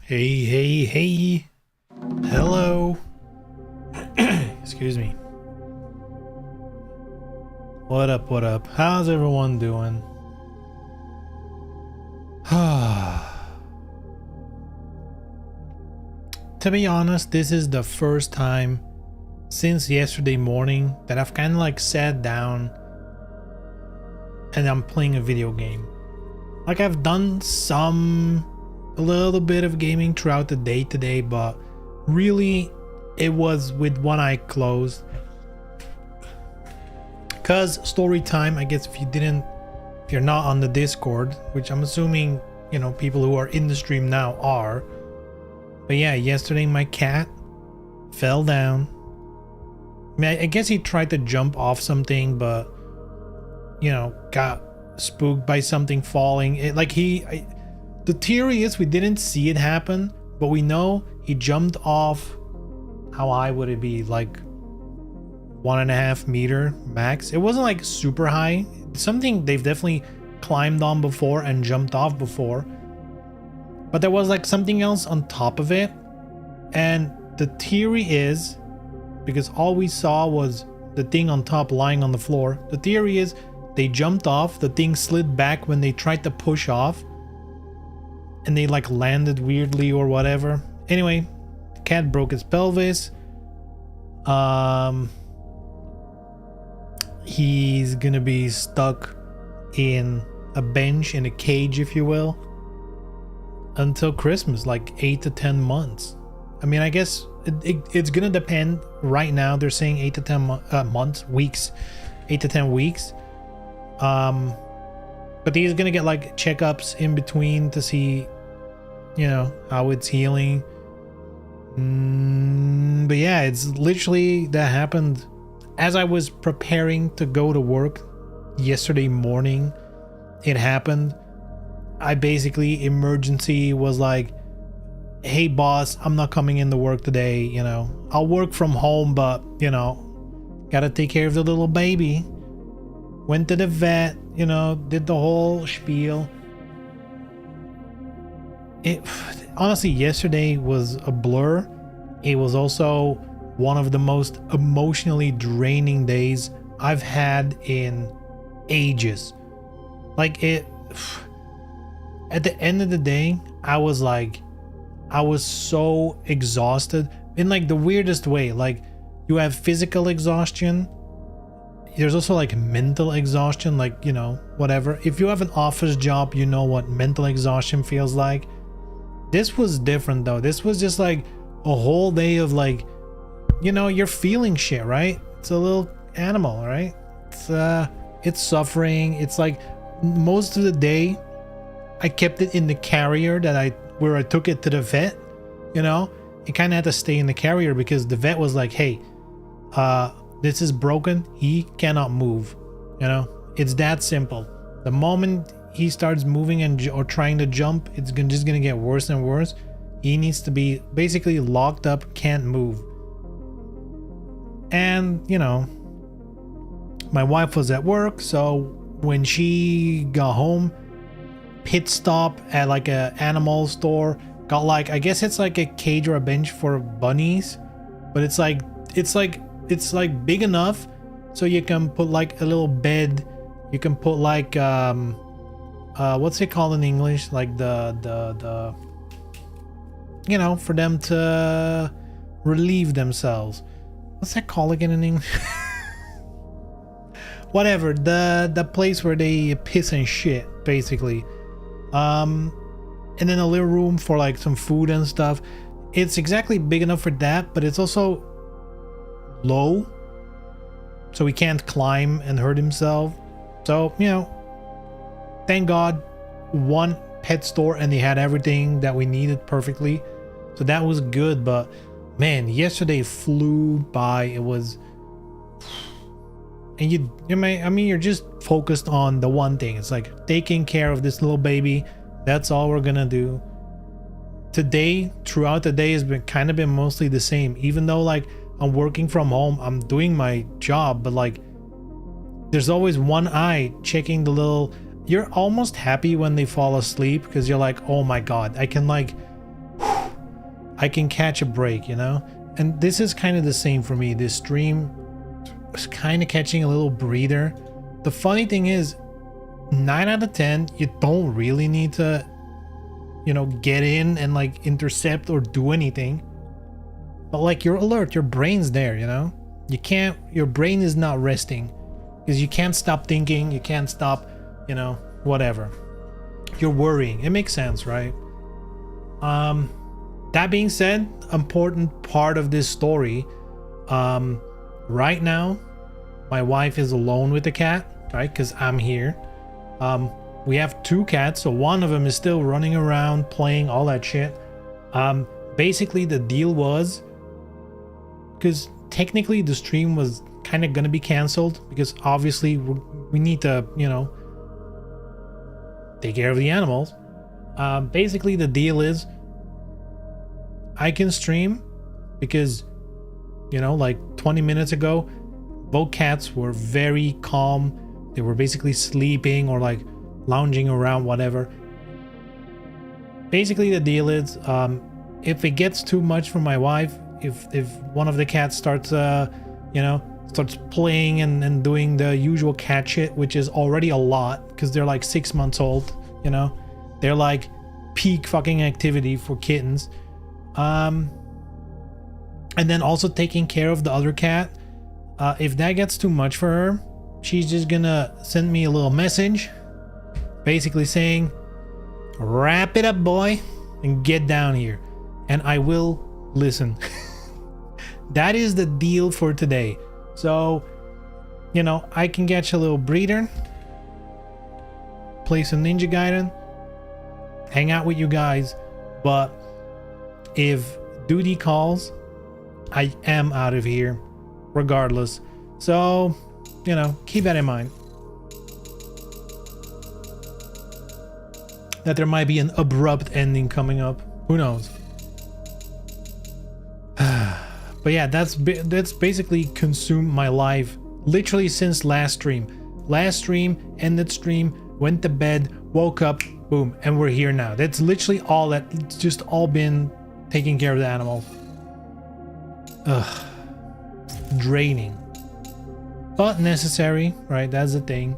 Hey, hey, hey. Hello. Excuse me. What up, what up? How's everyone doing? To be honest, this is the first time since yesterday morning that I've kind of like sat down and I'm playing a video game. Like I've done a little bit of gaming throughout the day today, but really it was with one eye closed. Cause story time, I guess if you're not on the Discord, which I'm assuming, you know, people who are in the stream now are. But yeah, yesterday my cat fell down. I mean, I guess he tried to jump off something, but you know, got spooked by something falling. The theory is we didn't see it happen, but we know he jumped off. How high would it be? Like 1.5 meter max. It wasn't like super high. Something they've definitely climbed on before and jumped off before. But there was like something else on top of it. And the theory is, because all we saw was the thing on top lying on the floor, the theory is they jumped off, the thing slid back when they tried to push off, and they like landed weirdly or whatever. Anyway, the cat broke his pelvis. He's gonna be stuck in a bench, in a cage, if you will, until Christmas, like 8 to 10 months. I mean, I guess it's gonna depend. Right now they're saying 8 to 10 months, weeks, 8 to 10 weeks. But he's gonna get like checkups in between to see, you know, how it's healing. But yeah, it's literally that happened as I was preparing to go to work yesterday morning. It happened. I basically emergency was like, hey boss, I'm not coming into work today, you know, I'll work from home, but you know, gotta take care of the little baby. Went to the vet, you know, did the whole spiel. Honestly, yesterday was a blur. It was also one of the most emotionally draining days I've had in ages. Like at the end of the day, I was so exhausted in like the weirdest way. Like you have physical exhaustion. There's also like mental exhaustion, like, you know, whatever. If you have an office job, you know what mental exhaustion feels like. This was different though. This was just like a whole day of like, you know, you're feeling shit, right? It's a little animal, right? It's suffering. It's like most of the day I kept it in the carrier where I took it to the vet, you know. It kind of had to stay in the carrier because the vet was like, hey, this is broken, he cannot move, you know. It's that simple. The moment he starts moving or trying to jump, it's just gonna get worse and worse. He needs to be basically locked up, can't move. And you know, my wife was at work, so when she got home, pit stop at like a animal store, got like, I guess it's like a cage or a bench for bunnies, but it's like big enough so you can put like a little bed. You can put like what's it called in English, like the you know, for them to relieve themselves. What's that called again in English? Whatever, the place where they piss and shit, basically. And then a little room for like some food and stuff. It's exactly big enough for that, but it's also low, so he can't climb and hurt himself. So, you know, thank God, one pet store and they had everything that we needed perfectly, so that was good. But man, yesterday flew by. It was, and you're just focused on the one thing. It's like taking care of this little baby. That's all we're gonna do today. Throughout the day has been mostly the same, even though like I'm working from home, I'm doing my job, but like there's always one eye checking the little. You're almost happy when they fall asleep because you're like, oh my god, I can like I can catch a break, you know? And this is kind of the same for me. This stream is kind of catching a little breather. The funny thing is, 9 out of 10, you don't really need to, you know, get in and like intercept or do anything. But like, you're alert, your brain's there, you know? You can't, your brain is not resting because you can't stop thinking, you can't stop, you know, whatever. You're worrying. It makes sense, right? That being said, important part of this story, right now, my wife is alone with the cat, right? Because I'm here. We have 2 cats, so one of them is still running around, playing, all that shit. Basically, the deal was, because technically the stream was kind of gonna be canceled, because obviously we need to, you know, take care of the animals. Basically, the deal is, I can stream because, you know, like 20 minutes ago, both cats were very calm. They were basically sleeping or like lounging around, whatever. Basically, the deal is, if it gets too much for my wife, if one of the cats starts, you know, starts playing and doing the usual cat shit, which is already a lot because they're like 6 months old, you know, they're like peak fucking activity for kittens. And then also taking care of the other cat. If that gets too much for her, she's just gonna send me a little message basically saying, wrap it up, boy, and get down here, and I will listen. That is the deal for today. So, you know, I can catch a little breather, play some Ninja Gaiden, hang out with you guys, but if duty calls, I am out of here regardless. So, you know, keep that in mind. That there might be an abrupt ending coming up. Who knows? But yeah, that's basically consumed my life literally since last stream. Last stream, ended stream, went to bed, woke up, boom, and we're here now. That's literally all that. It's just all been taking care of the animals. Ugh. Draining. But necessary, right? That's the thing.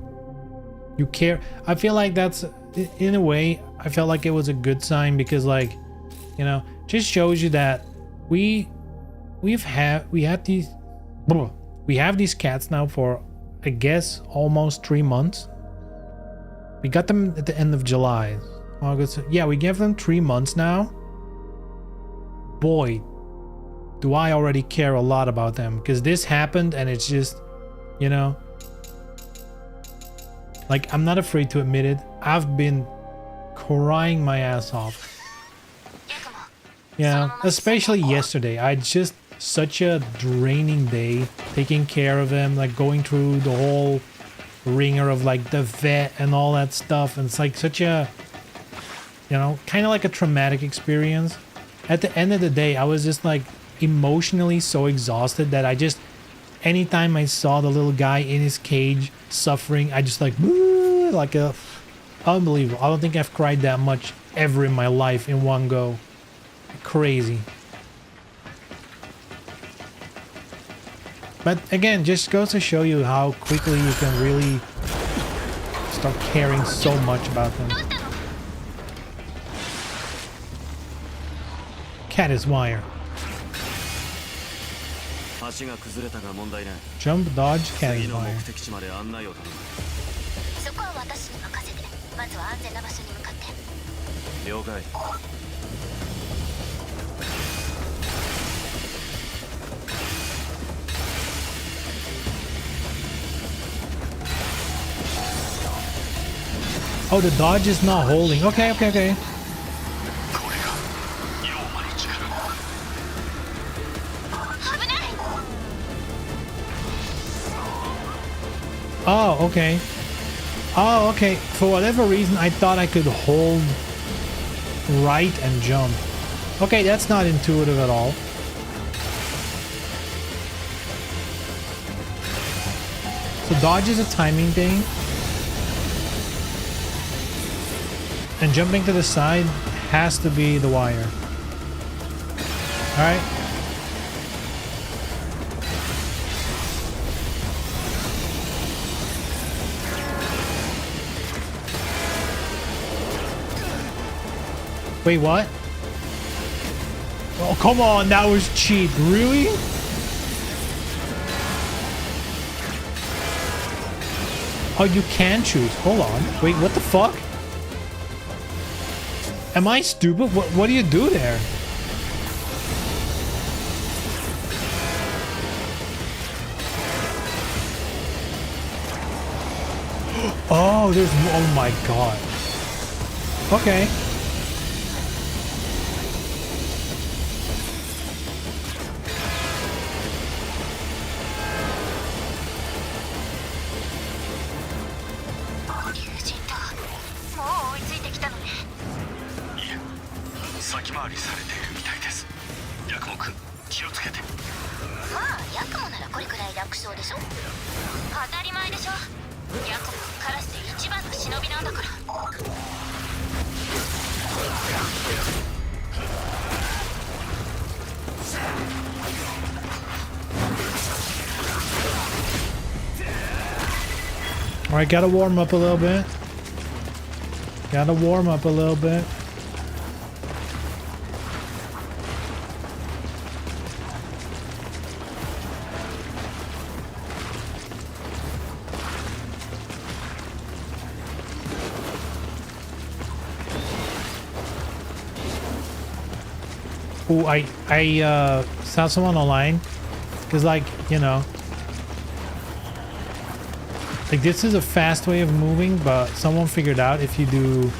You care. I feel like that's, in a way, I felt like it was a good sign because, like, you know, just shows you that we have these cats now for, I guess, almost 3 months. We got them at the end of July, August. Yeah, we gave them 3 months now. Boy, do I already care a lot about them, because this happened and it's just, you know, like, I'm not afraid to admit it. I've been crying my ass off. Yeah, especially yesterday. I just, such a draining day taking care of him, like going through the whole ringer of like the vet and all that stuff. And it's like such a, you know, kind of like a traumatic experience. At the end of the day, I was just like emotionally so exhausted that I just, anytime I saw the little guy in his cage suffering, I just like a, unbelievable. I don't think I've cried that much ever in my life in one go. Crazy. But again, just goes to show you how quickly you can really start caring so much about them. Cat is wire. Jump, dodge, cat is wire. Oh, the dodge is not holding. Okay. Oh, okay. Oh, okay. For whatever reason, I thought I could hold right and jump. Okay, that's not intuitive at all. So dodge is a timing thing. And jumping to the side has to be the wire. Alright. Wait, what? Oh, come on, that was cheap. Really? Oh, you can choose. Hold on. Wait, what the fuck? Am I stupid? What do you do there? Oh, there's... Oh my god. Okay. Alright, gotta warm up a little bit. Gotta warm up a little bit. Oh, I saw someone online, because, like, you know, like, this is a fast way of moving, but someone figured out if you do...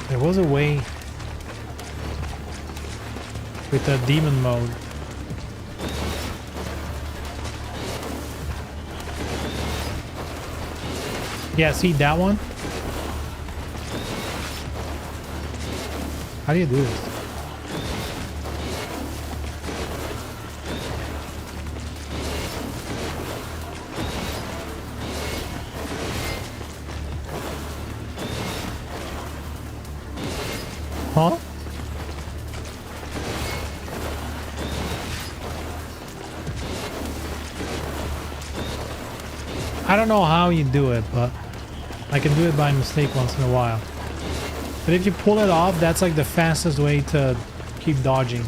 There was a way with the demon mode. Yeah, see that one? How do you do this? Huh? I don't know how you do it, but I can do it by mistake once in a while. But if you pull it off, that's like the fastest way to keep dodging.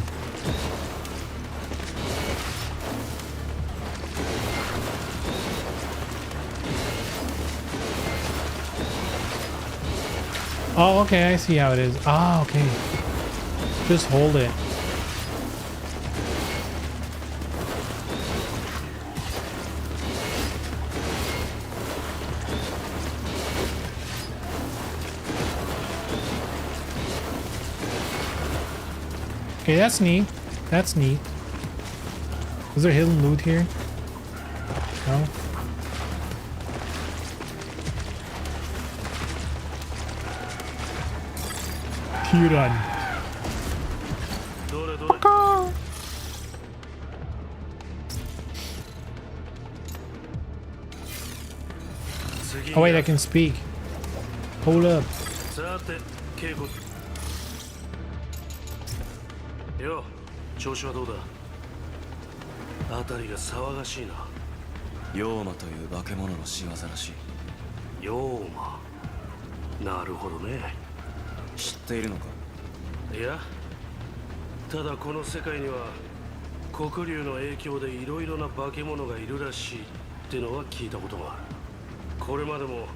Oh, okay, I see how it is. Ah, okay. Just hold it. Okay, that's neat. That's neat. Is there hidden loot here? No? Run. Oh wait, I can speak. Hold up. Yo, 調子はどうだ? 辺りが騒がしいな。妖魔という化け物の仕業らしい。妖魔。なるほどね。知っているのか？いや、ただこの世界には黒竜の影響でいろいろな化け物がいるらしいってのは聞いたことがある。これまでも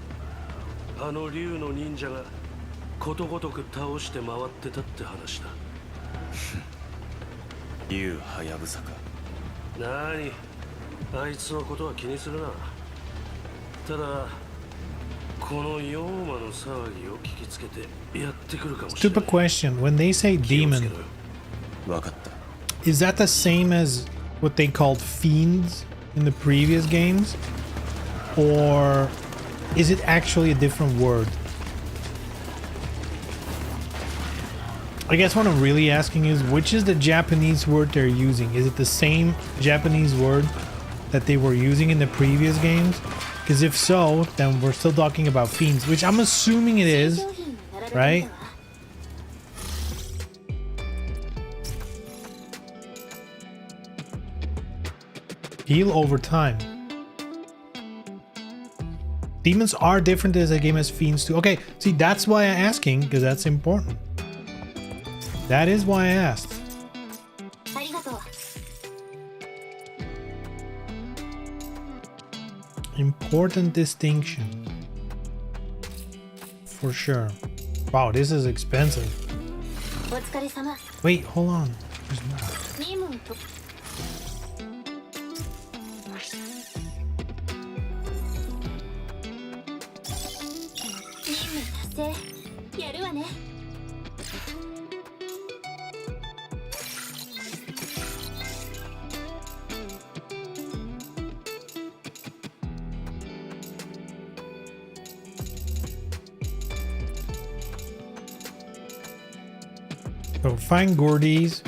あの竜の忍者がことごとく倒して回ってたって話だ。竜はやぶさか。なに、あいつのことは気にするな。ただこの妖魔の騒ぎを聞きつけてやってくるかもしれない。 Stupid question. When they say demon, わかった。 is that the same as what they called fiends in the previous games? Or is it actually a different word? I guess what I'm really asking is, which is the Japanese word they're using? Is it the same Japanese word that they were using in the previous games? Because if so, then we're still talking about fiends, which I'm assuming it is, right? Heal over time. Demons are different as a game as fiends too. Okay, see, that's why I'm asking, because that's important. That is why I asked. Important distinction. For sure. Wow, this is expensive. Wait, hold on. There's more. So find Gordies,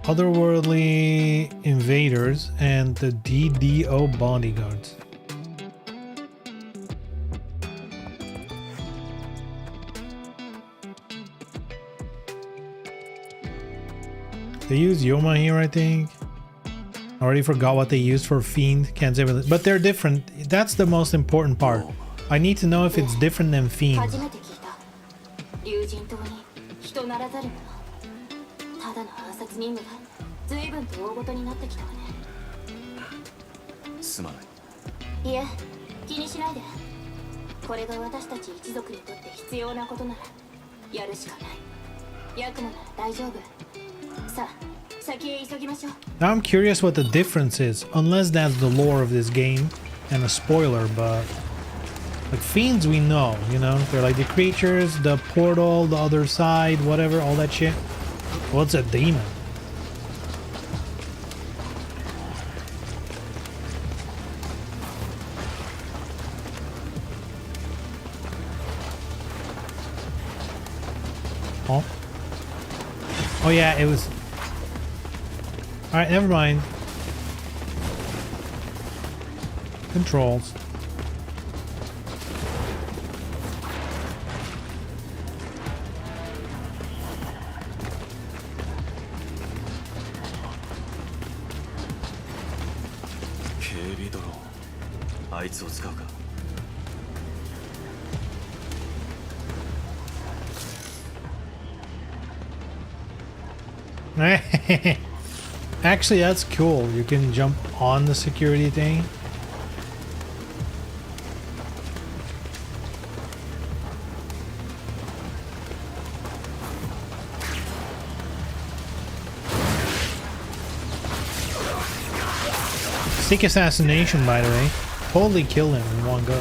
otherworldly invaders, and the DDO bodyguards. They use Yoma here, I think. I already forgot what they used for Fiend. Can't say, but they're different. That's the most important part. I need to know if it's different than Fiend. すまない。いえ、気にしないで。これが私たち一族にとって必要なことならやるしかない。ヤクモなら大丈夫。さあ、先へ急ぎましょう。 Now I'm curious what the difference is, unless that's the lore of this game and a spoiler, but like fiends we know, you know, they're like the creatures, the portal, the other side, whatever, all that shit. What's a demon? Oh. Oh yeah, it was. Alright, never mind. Controls. Actually, that's cool. You can jump on the security thing. Stick assassination, by the way. Totally kill him in one go.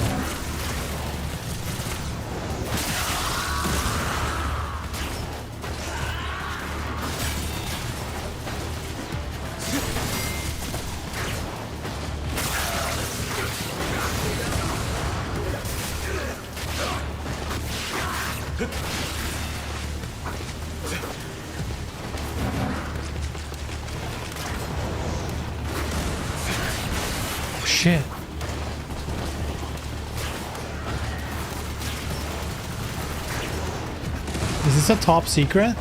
Shit. Is this a top secret?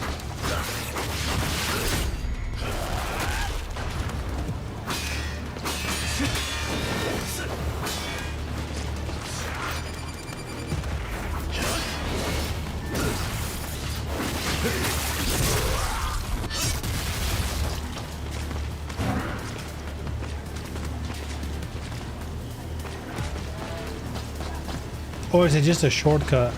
Or is it just a shortcut?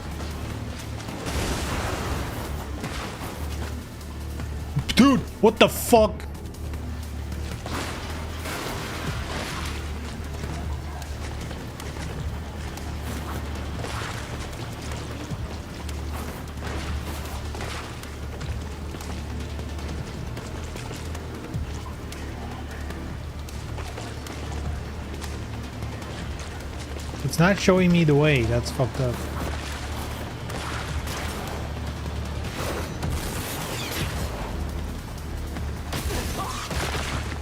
Dude, what the fuck? It's not showing me the way. That's fucked up.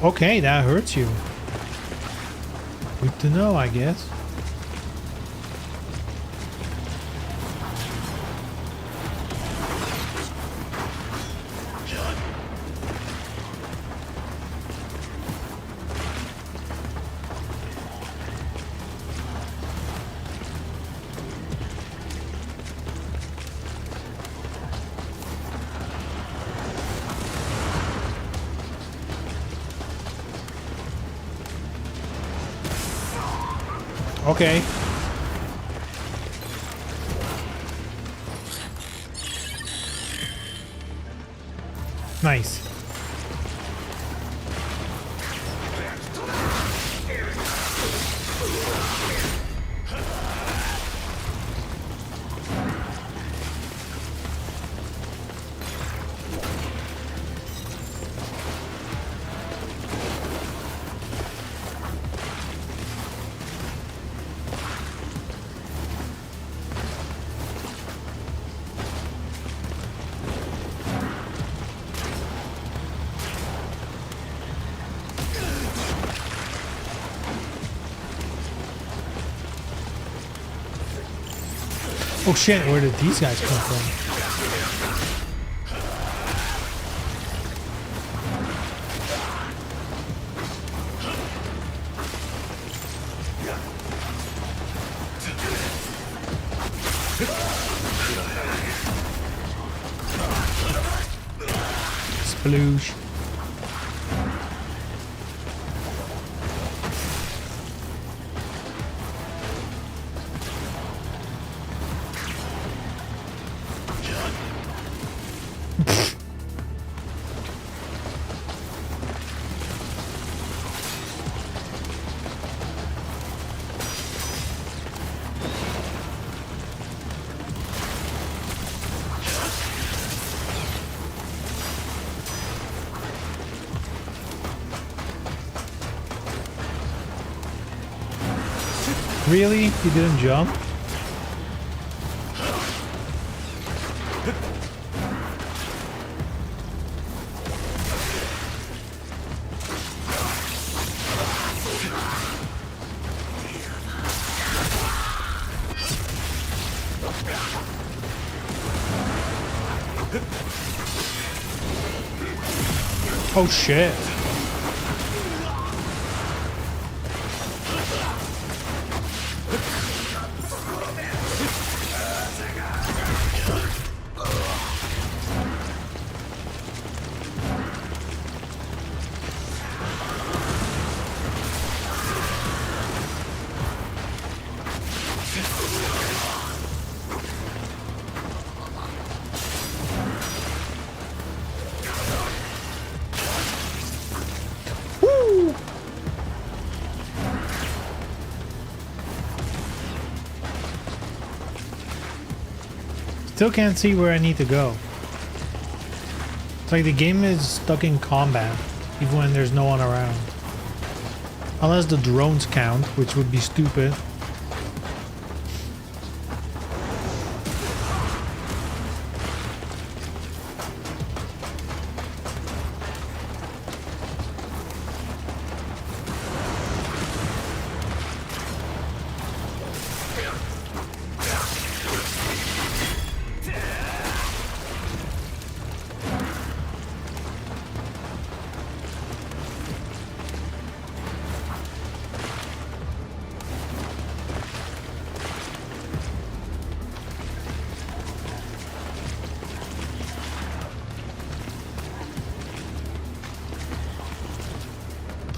Okay, that hurts you. Good to know, I guess. Okay. Nice. Oh shit, where did these guys come from? Sploosh. Really? You didn't jump? Oh shit. Still can't see where I need to go. It's like the game is stuck in combat, even when there's no one around. Unless the drones count, which would be stupid.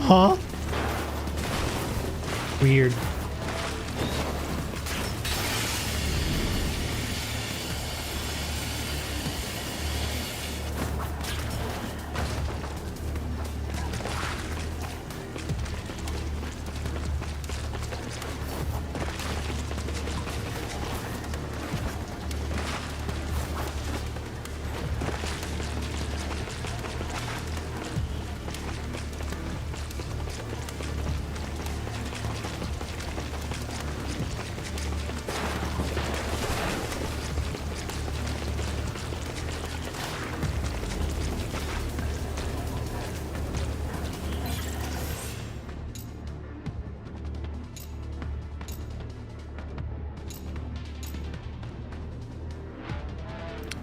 Huh? Weird.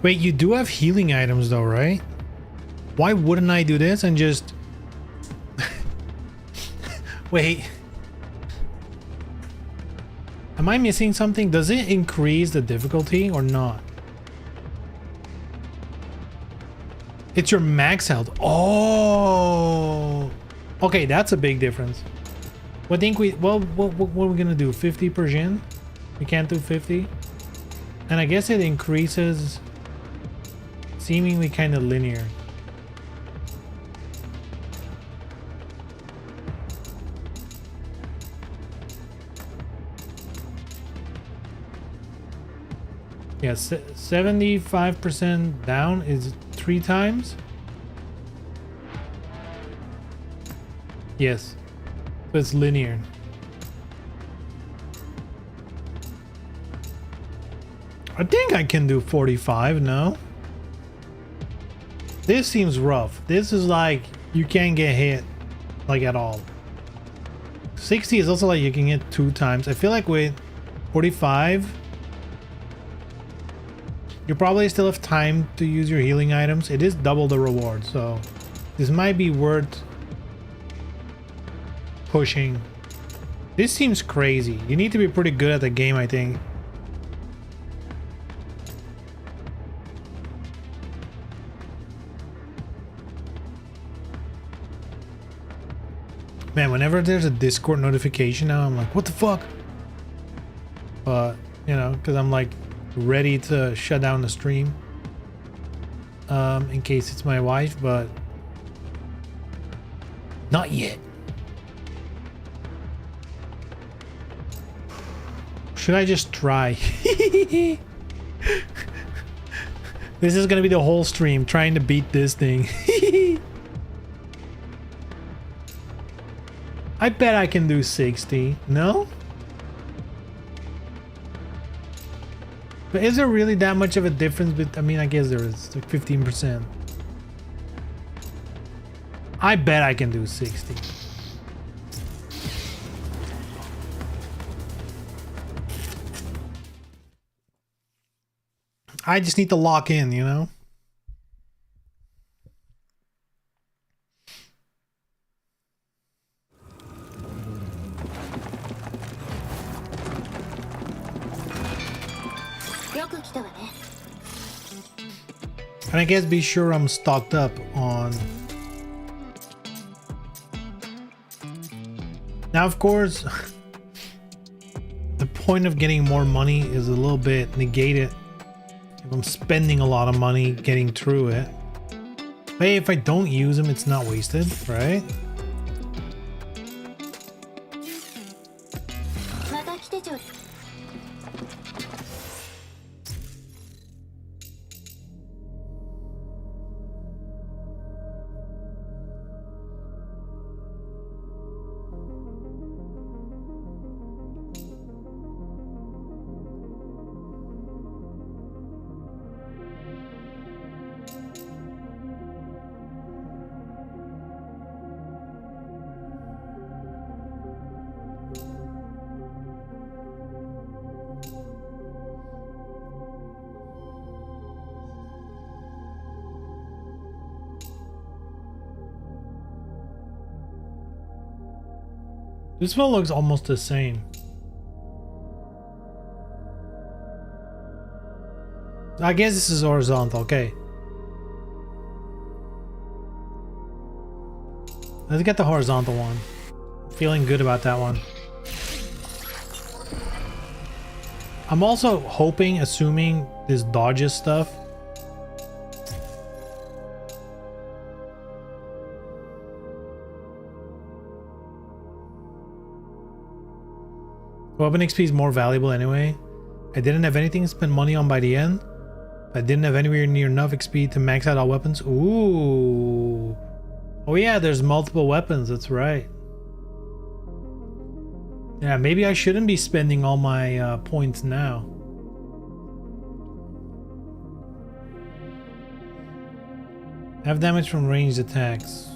Wait, you do have healing items though, right? Why wouldn't I do this and just... Wait. Am I missing something? Does it increase the difficulty or not? It's your max health. Oh! Okay, that's a big difference. What think we? Well, what are we gonna do? 50 per gen? We can't do 50, and I guess it increases. Seemingly kind of linear. Yes, 75% down is 3 times. Yes, so it's linear. I think I can do 45 now. This seems rough. This is like you can't get hit like at all. 60 is also like you can hit 2 times. I feel like with 45 you probably still have time to use your healing items. It is double the reward, so this might be worth pushing. This seems crazy. You need to be pretty good at the game, I think. Man, whenever there's a Discord notification now, I'm like, what the fuck? But, you know, because I'm like ready to shut down the stream in case it's my wife, but not yet. Should I just try? This is gonna be the whole stream trying to beat this thing. I bet I can do 60. No? But is there really that much of a difference? I mean, I guess there is, like 15%. I bet I can do 60. I just need to lock in, you know? And I guess be sure I'm stocked up on... Now, of course, the point of getting more money is a little bit negated if I'm spending a lot of money getting through it. But hey, if I don't use them, it's not wasted, right? This one looks almost the same. I guess this is horizontal, okay. Let's get the horizontal one. Feeling good about that one. I'm also hoping, assuming this dodges stuff. Weapon XP is more valuable anyway. I didn't have anything to spend money on by the end. I didn't have anywhere near enough XP to max out all weapons. Ooh. Oh yeah, there's multiple weapons, that's right. Yeah, maybe I shouldn't be spending all my points now. Have damage from ranged attacks.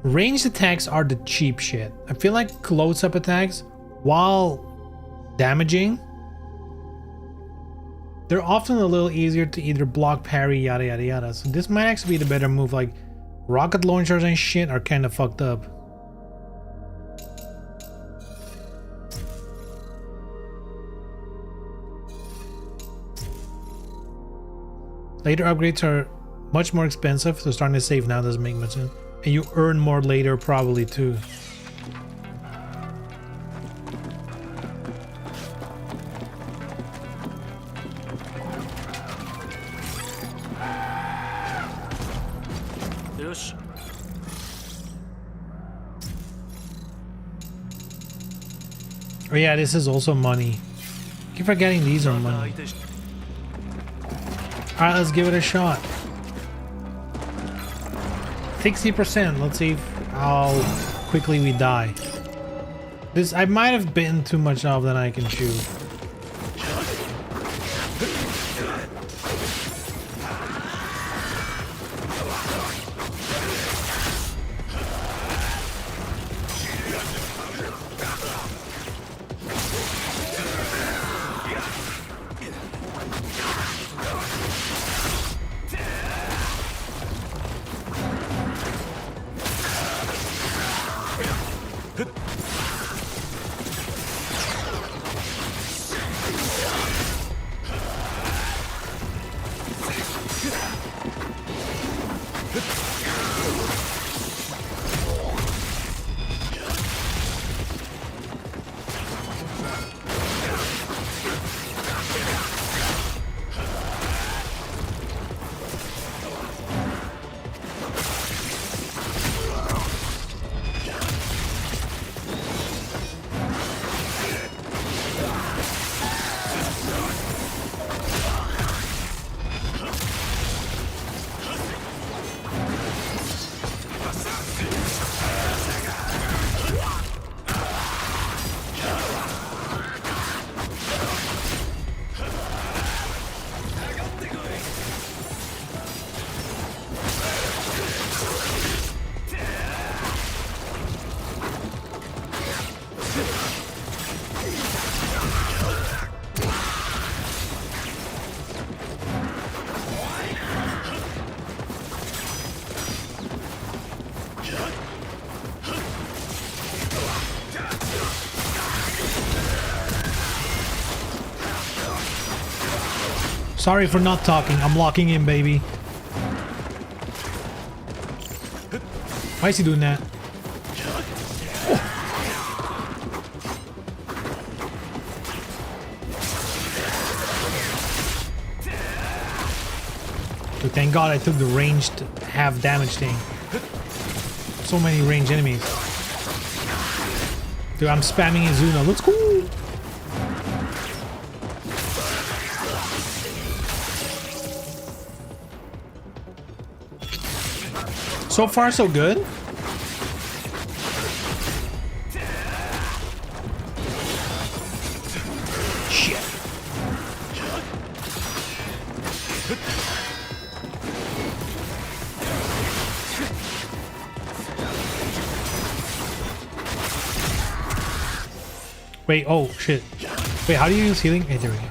Ranged attacks are the cheap shit. I feel like close-up attacks, while damaging, they're often a little easier to either block, parry, yada yada yada. So this might actually be the better move. Like rocket launchers and shit are kind of fucked up. Later upgrades are much more expensive, so starting to save now doesn't make much sense. And you earn more later probably too. Yosh. Oh yeah, this is also money. Keep forgetting these are money. Alright, let's give it a shot. 60%. Let's see how quickly we die. This I might have bitten too much off than I can chew. Sorry for not talking. I'm locking in, baby. Why is he doing that? Dude, thank God I took the ranged half damage thing. So many ranged enemies. Dude, I'm spamming Izuna. Let's go! So far, so good. Shit. Wait, oh shit. Wait, how do you use healing? Hey, there we go.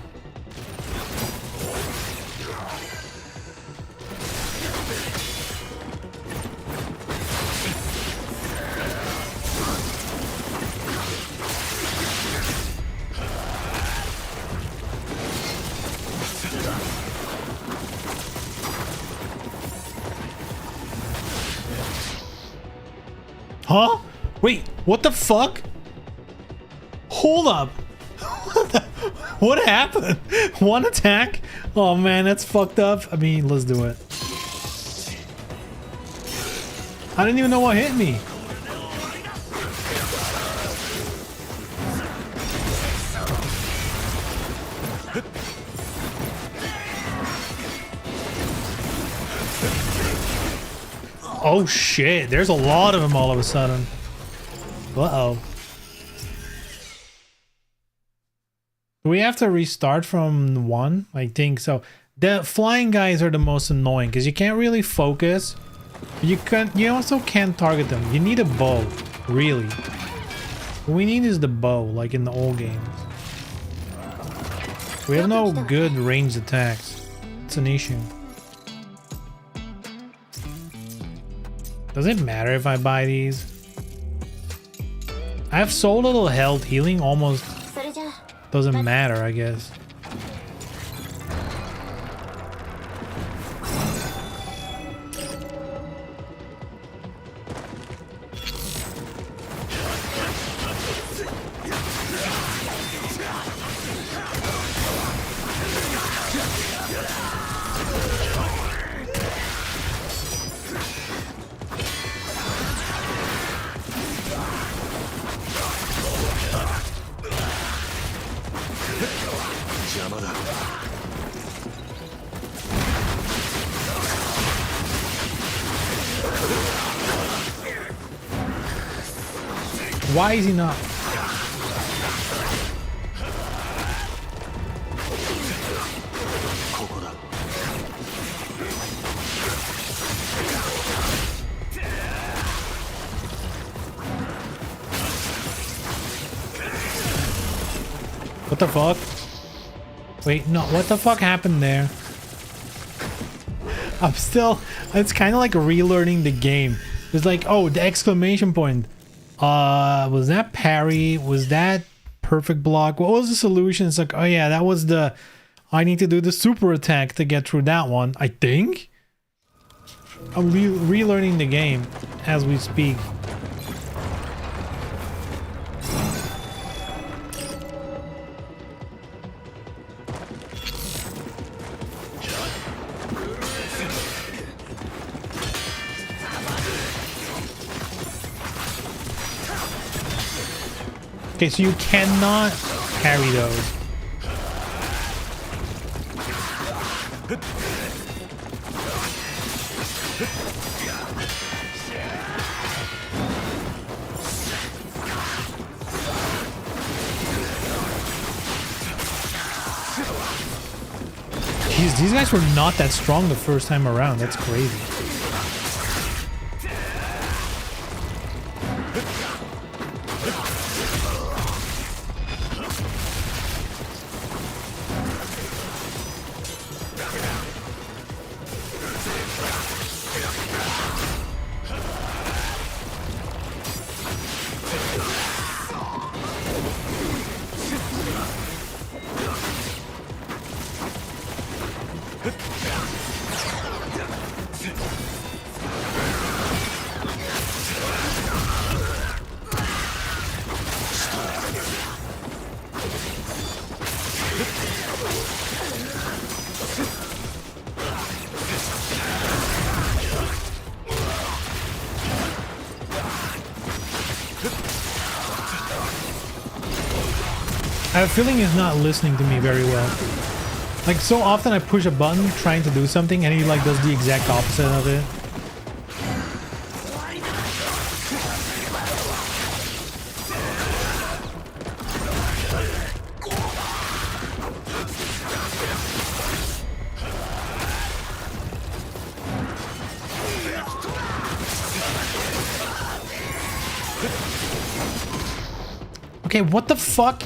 Huh? Wait, what the fuck? Hold up. What happened? One attack? Oh man, that's fucked up. I mean, let's do it. I didn't even know what hit me. Oh shit, there's a lot of them all of a sudden. Uh-oh. Do we have to restart from 1? I think so. The flying guys are the most annoying because you can't really focus. You also can't target them. You need a bow, really. What we need is the bow, like in the old games. We have no good ranged attacks. It's an issue. Does it matter if I buy these? I have so little health, healing almost doesn't matter, I guess. 邪魔だ。Why is he not? What the fuck? Wait, no, what the fuck happened there? I'm still, it's kind of like relearning the game. It's like, oh, the exclamation point. Was that parry? Was that perfect block? What was the solution? It's like, oh yeah, that was the, I need to do the super attack to get through that one, I think? I'm relearning the game as we speak. Okay, so you cannot parry those. Jeez, these guys were not that strong the first time around. That's crazy. I have a feeling he's not listening to me very well. Like, so often I push a button trying to do something and he like does the exact opposite of it. Okay, what the fuck?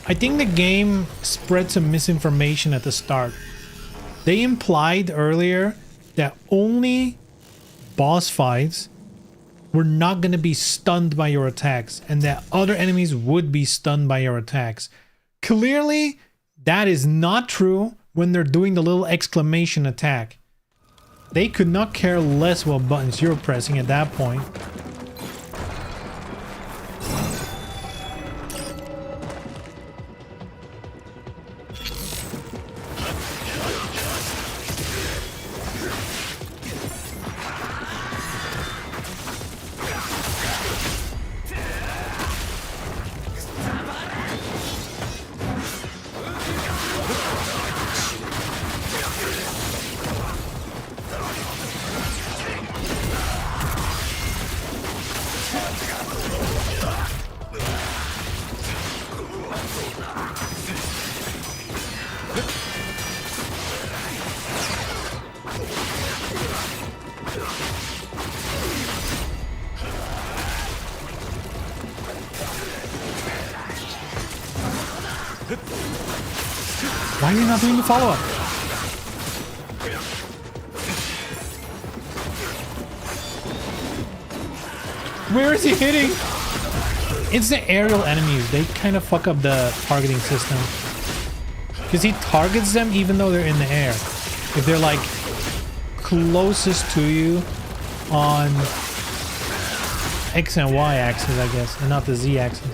I think the game spread some misinformation at the start. They implied earlier that only boss fights were not going to be stunned by your attacks and that other enemies would be stunned by your attacks. Clearly, that is not true when they're doing the little exclamation attack. They could not care less what buttons you're pressing at that point. Why are you not doing the follow-up? Where is he hitting? It's the aerial enemies. They kind of fuck up the targeting system. Because he targets them even though they're in the air. If they're like closest to you on X and Y axis, I guess, and not the Z axis.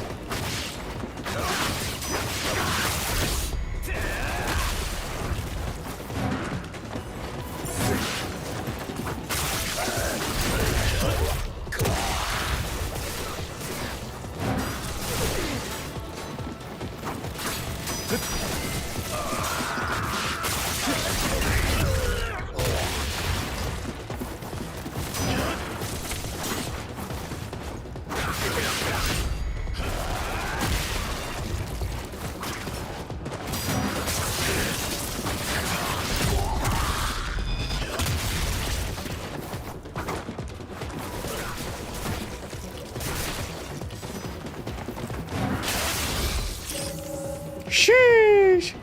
Sheesh.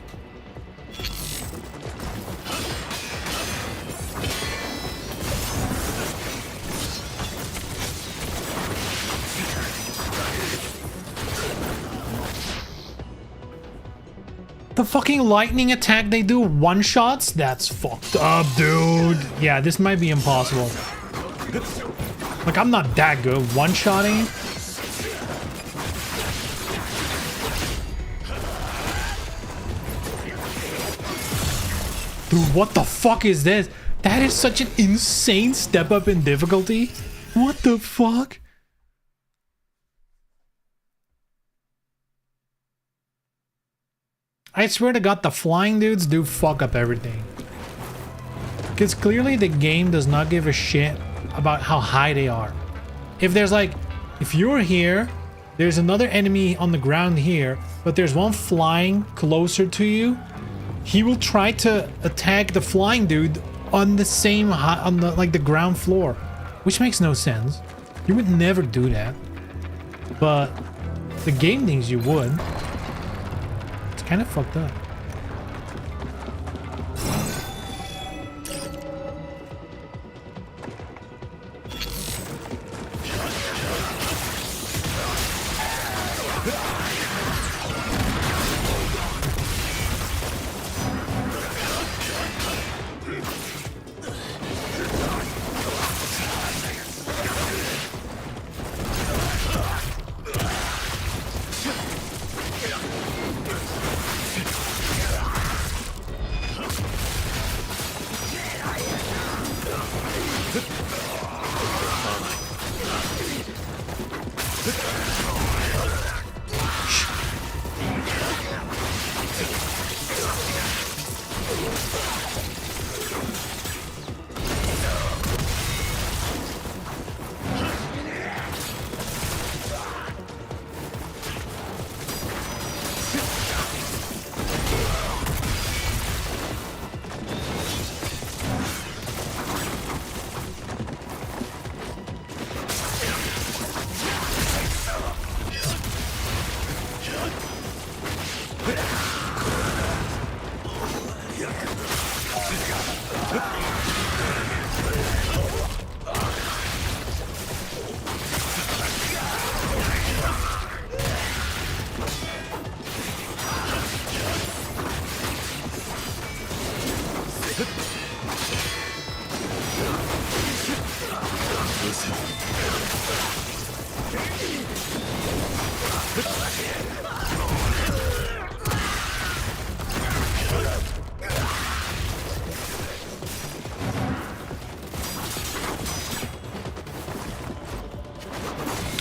The fucking lightning attack they do one-shots? That's fucked up, dude. Yeah, this might be impossible. Like, I'm not that good. One-shotting? Dude, what the fuck is this? That is such an insane step up in difficulty. What the fuck? I swear to God, the flying dudes do fuck up everything. Because clearly the game does not give a shit about how high they are. If there's like, if you're here, there's another enemy on the ground here, but there's one flying closer to you, he will try to attack the flying dude on the same on the like the ground floor, which makes no sense. You would never do that, but the game thinks you would. It's kind of fucked up.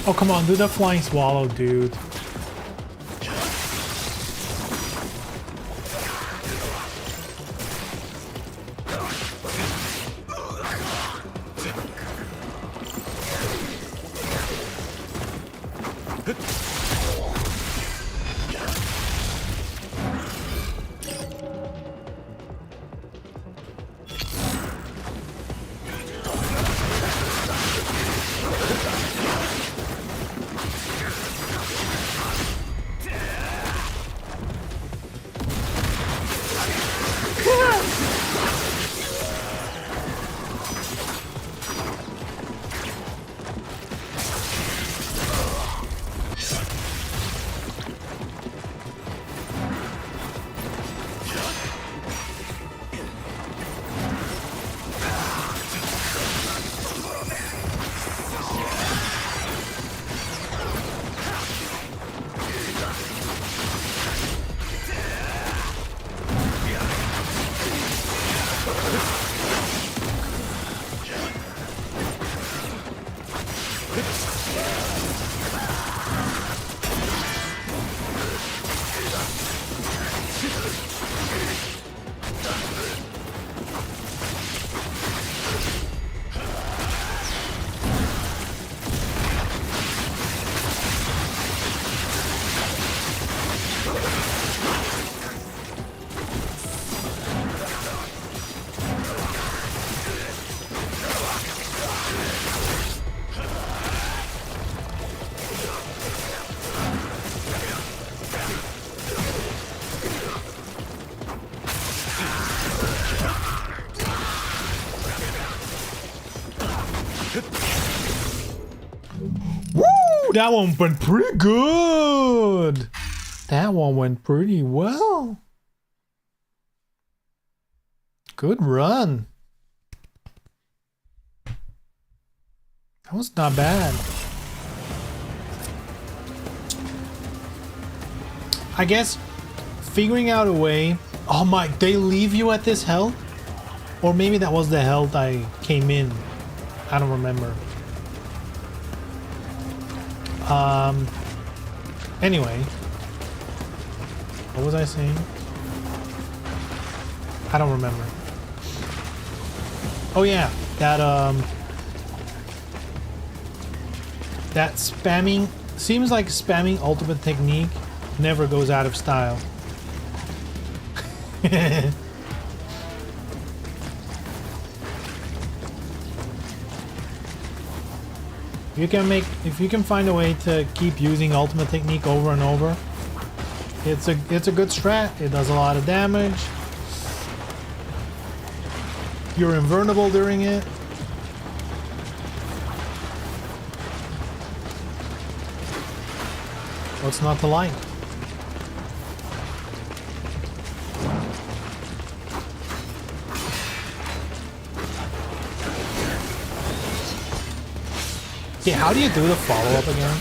Oh, come on, do the flying swallow, dude. That one went pretty good. That one went pretty well. Good run. That was not bad. I guess figuring out a way. Oh my, they leave you at this health? Or maybe that was the health I came in. I don't remember. Anyway. What was I saying? I don't remember. Oh yeah, that spamming, seems like spamming ultimate technique never goes out of style. If you can find a way to keep using ultimate technique over and over, it's a good strat. It does a lot of damage. You're invulnerable during it. What's not to like? Okay, how do you do the follow-up again?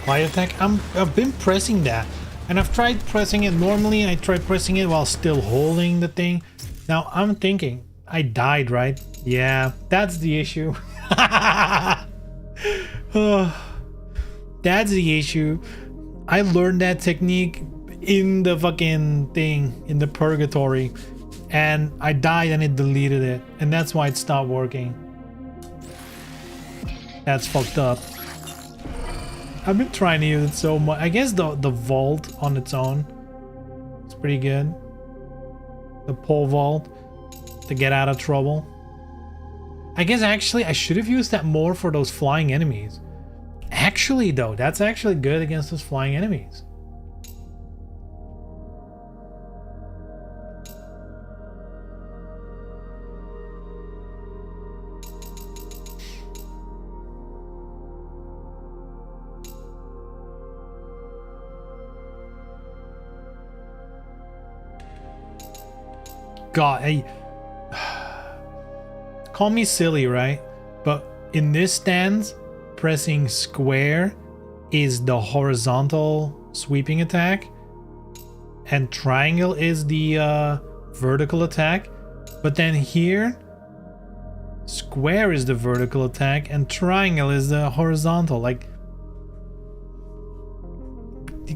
Light attack? I've been pressing that, and I've tried pressing it normally, and I tried pressing it while still holding the thing. Now I'm thinking, I died, right? Yeah, that's the issue. That's the issue. I learned that technique in the fucking thing, in the purgatory, and I died and it deleted it, and that's why it stopped working. That's fucked up. I've been trying to use it so much. I guess the vault on its own is pretty good. The pole vault to get out of trouble. I guess actually I should have used that more for those flying enemies. Actually though, that's actually good against those flying enemies. God, call me silly, right? But in this stance, pressing square is the horizontal sweeping attack, and triangle is the vertical attack. But then here, square is the vertical attack, and triangle is the horizontal. Like,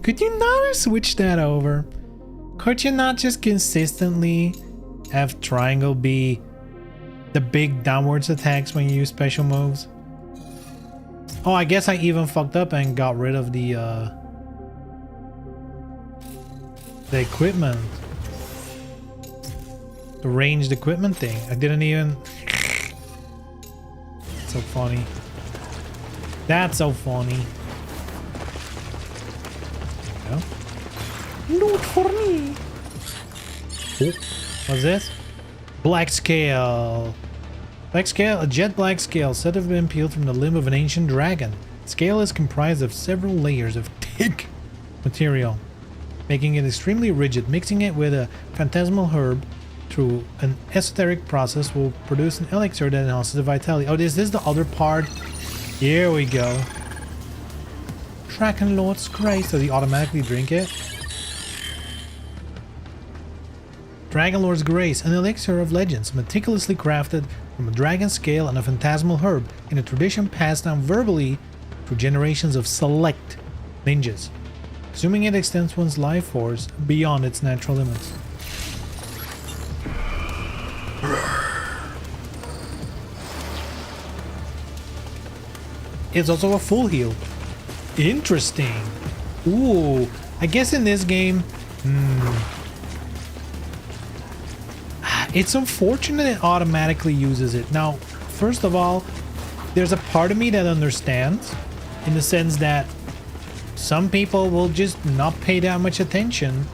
could you not switch that over? Could you not just consistently have triangle be the big downwards attacks when you use special moves? Oh, I guess I even fucked up and got rid of the equipment. The ranged equipment thing. I didn't even... So funny. That's so funny. There you go. Loot for me. Oh. What's this? Black scale. Black scale, a jet black scale said to have been peeled from the limb of an ancient dragon. Scale is comprised of several layers of thick material, making it extremely rigid. Mixing it with a phantasmal herb through an esoteric process will produce an elixir that enhances the vitality. Oh, is this the other part? Here we go. Dragon Lord's Grace. Does he automatically drink it? Dragon Lord's Grace, an elixir of legends, meticulously crafted from a dragon scale and a phantasmal herb, in a tradition passed down verbally through generations of select ninjas, assuming it extends one's life force beyond its natural limits. It's also a full heal. Interesting. Ooh, I guess in this game It's unfortunate it automatically uses it. Now, first of all, there's a part of me that understands in the sense that some people will just not pay that much attention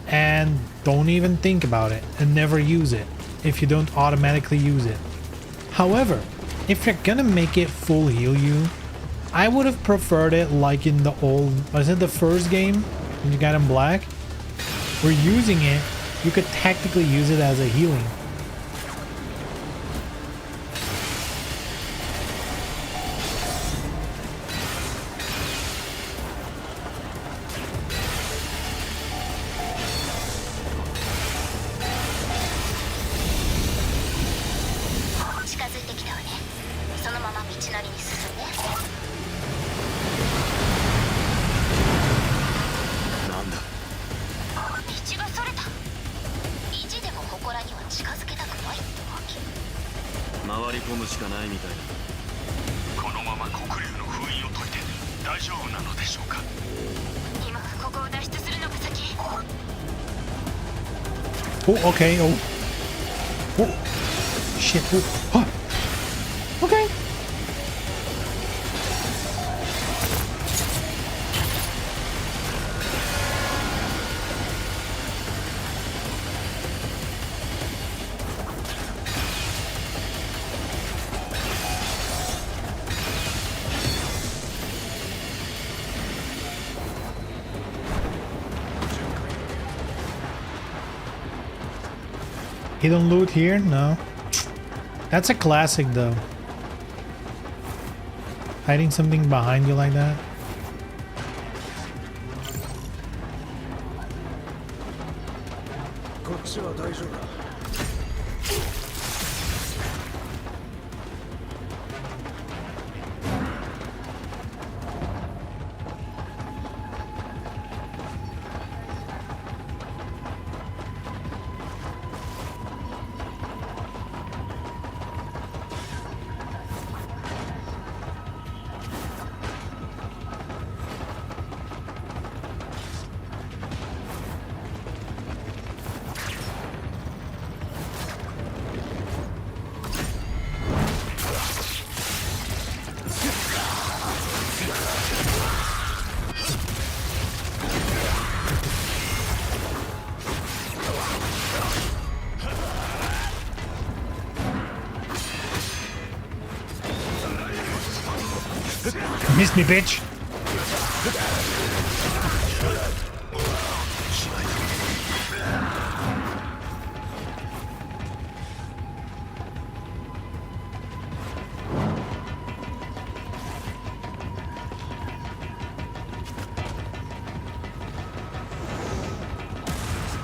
and don't even think about it and never use it if you don't automatically use it. However, if you're gonna make it full heal you, I would have preferred it like in the old, was it the first game when you got in black? We're using it, you could tactically use it as a healing. Oh, okay. Oh. Oh. Shit. Oh. Huh. Okay. Hidden loot here? No. That's a classic though. Hiding something behind you like that. Missed me, bitch.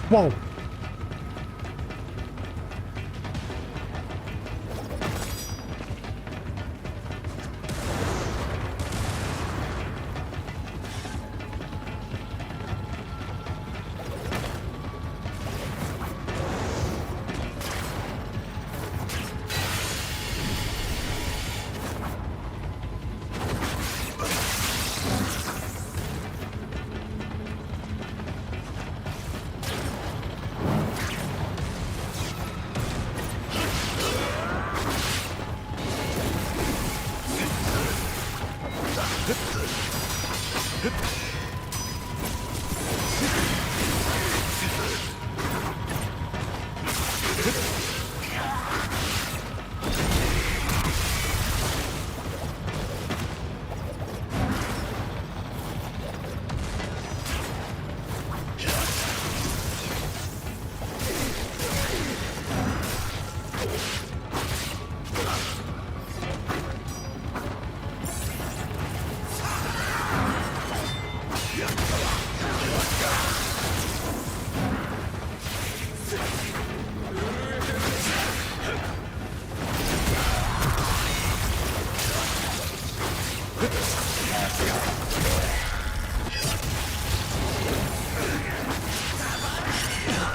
Whoa.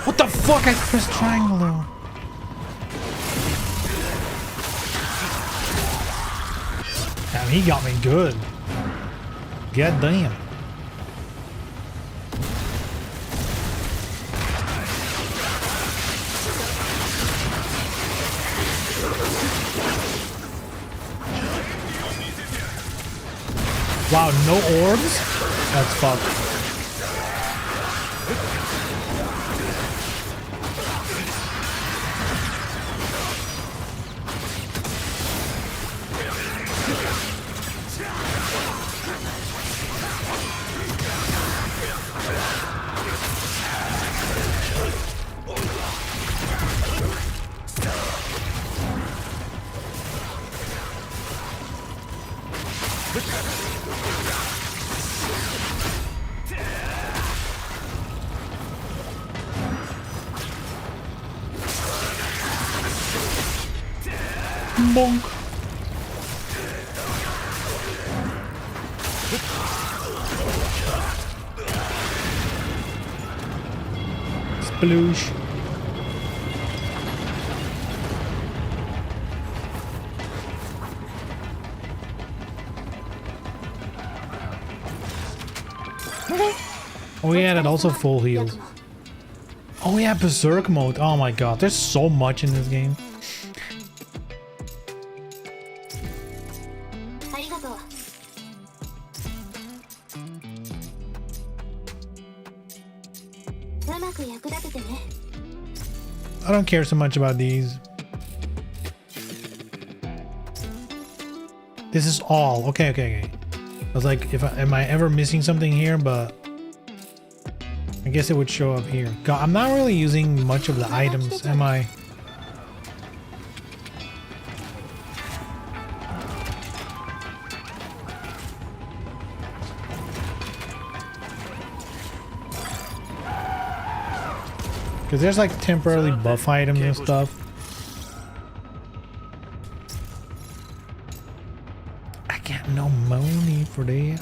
What the fuck? I pressed triangle though. Damn, he got me good. God damn. Wow, no orbs? That's fucked. Bonk. Sploosh. Oh yeah, that also full heals. Oh yeah, berserk mode. Oh my god, there's so much in this game. ありがとう。うまく役立ててね。 I don't care so much about these. This is all. Okay, okay, okay. I was like, am I ever missing something here? But I guess it would show up here. God, I'm not really using much of the items, am I? Because there's like temporarily buff items and stuff. I got no money for that.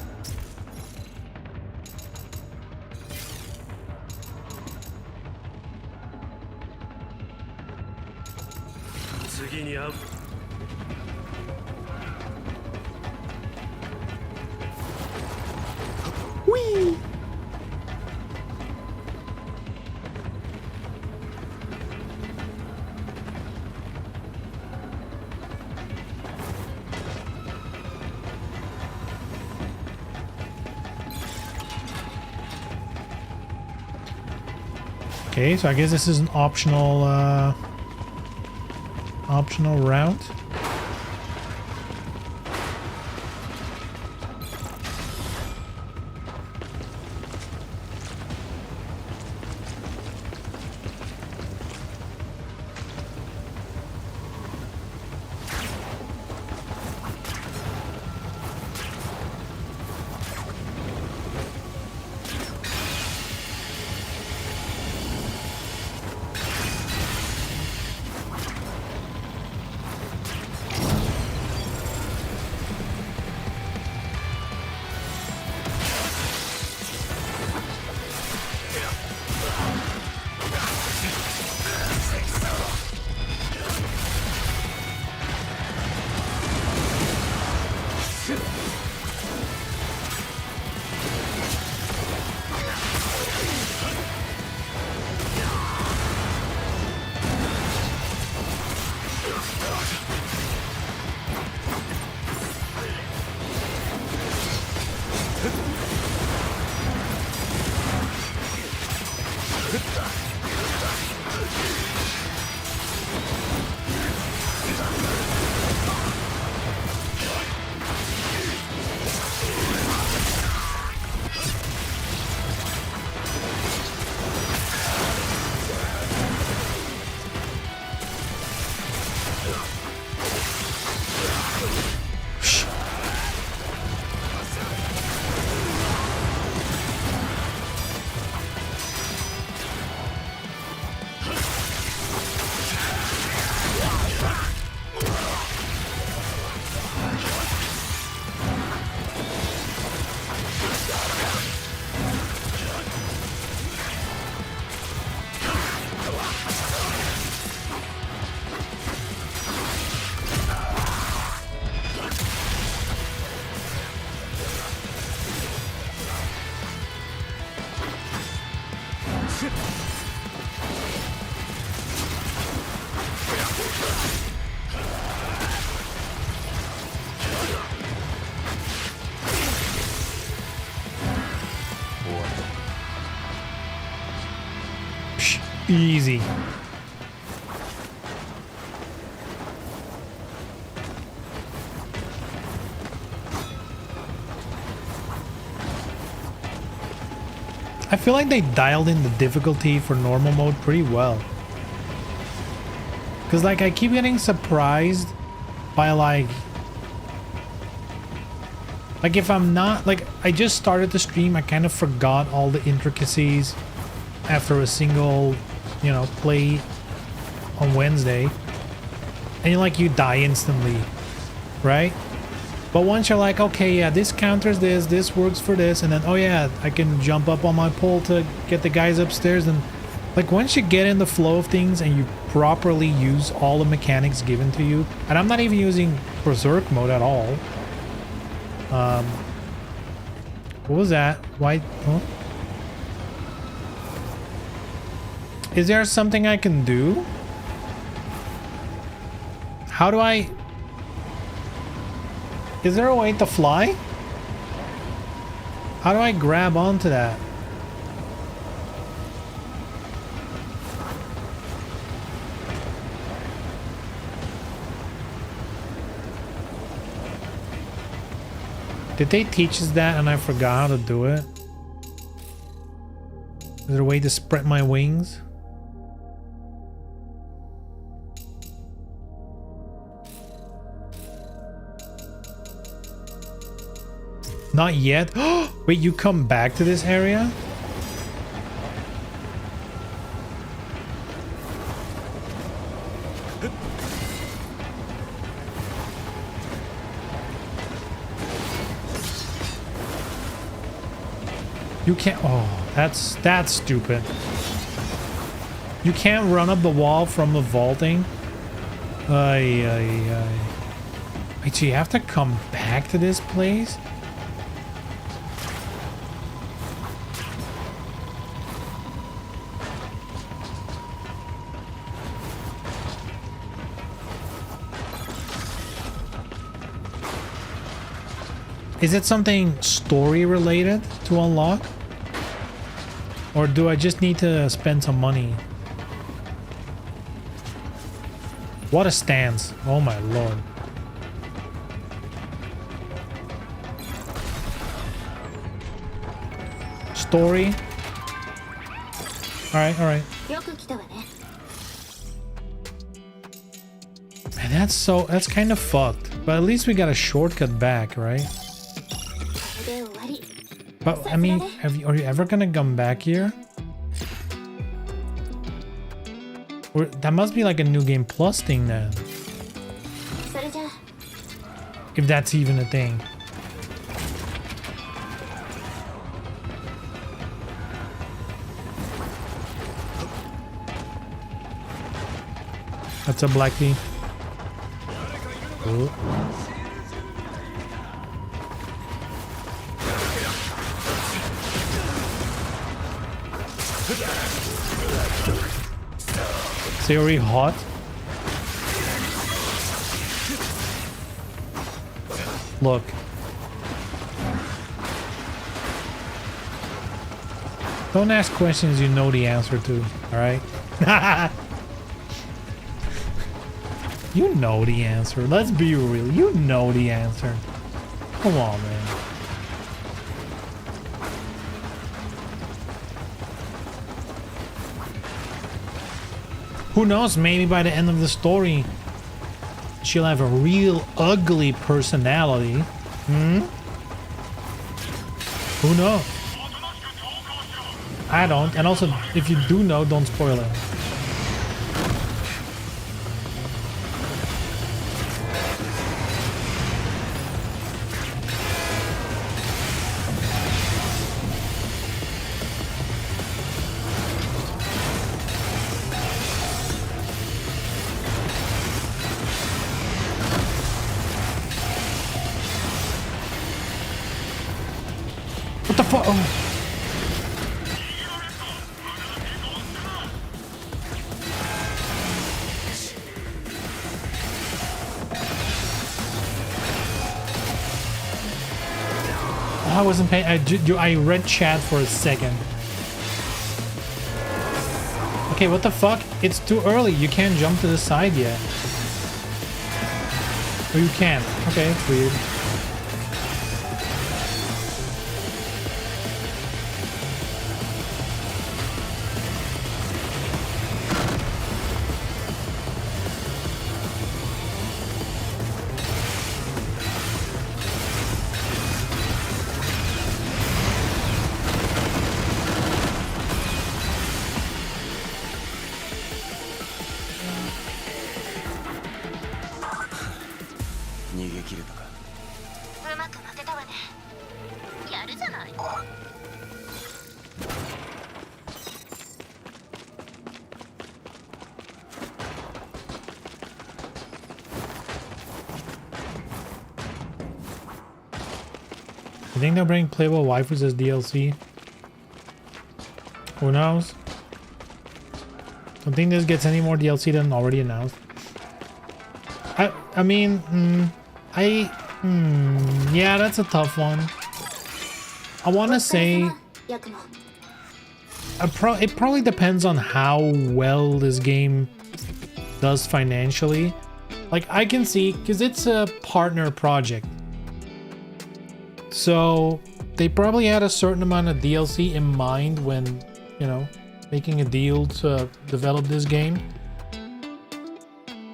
Whee! Okay, so I guess this is an optional route. Easy. I feel like they dialed in the difficulty for normal mode pretty well. Because like I keep getting surprised by like if I'm not like I just started the stream, I kind of forgot all the intricacies after a single, you know, play on Wednesday. And like you die instantly, right? But once you're like, okay, yeah, this counters this, this works for this, and then, oh yeah, I can jump up on my pole to get the guys upstairs, and like once you get in the flow of things and you properly use all the mechanics given to you, and I'm not even using Berserk mode at all. What was that? Why? Huh? Is there something I can do? How do I... Is there a way to fly? How do I grab onto that? Did they teach us that and I forgot how to do it? Is there a way to spread my wings? Not yet. Wait, you come back to this area? You can't. Oh, that's stupid. You can't run up the wall from the vaulting. Ay, ay, ay. Wait, so you have to come back to this place? Is it something story related to unlock? Or do I just need to spend some money? What a stance. Oh my lord. Story. Alright, alright. Man, that's kind of fucked. But at least we got a shortcut back, right? But I mean, are you ever gonna come back here? Or that must be like a new game plus thing then. If that's even a thing. That's a black key. Oh. Theory hot. Look. Don't ask questions you know the answer to, alright? You know the answer. Let's be real. You know the answer. Come on, man. Who knows, maybe by the end of the story she'll have a real ugly personality. Who knows? I don't. And also, if you do know, don't spoil it. What the fuck? Oh. I wasn't paying. I read chat for a second. Okay, what the fuck? It's too early. You can't jump to the side yet. Or you can. Okay, it's weird. You think they'll bring playable waifus as DLC? Who knows? Don't think this gets any more DLC than already announced. I mean, yeah, that's a tough one. I want to say it probably depends on how well this game does financially. Like, I can see, because it's a partner project, so they probably had a certain amount of DLC in mind when, you know, making a deal to develop this game,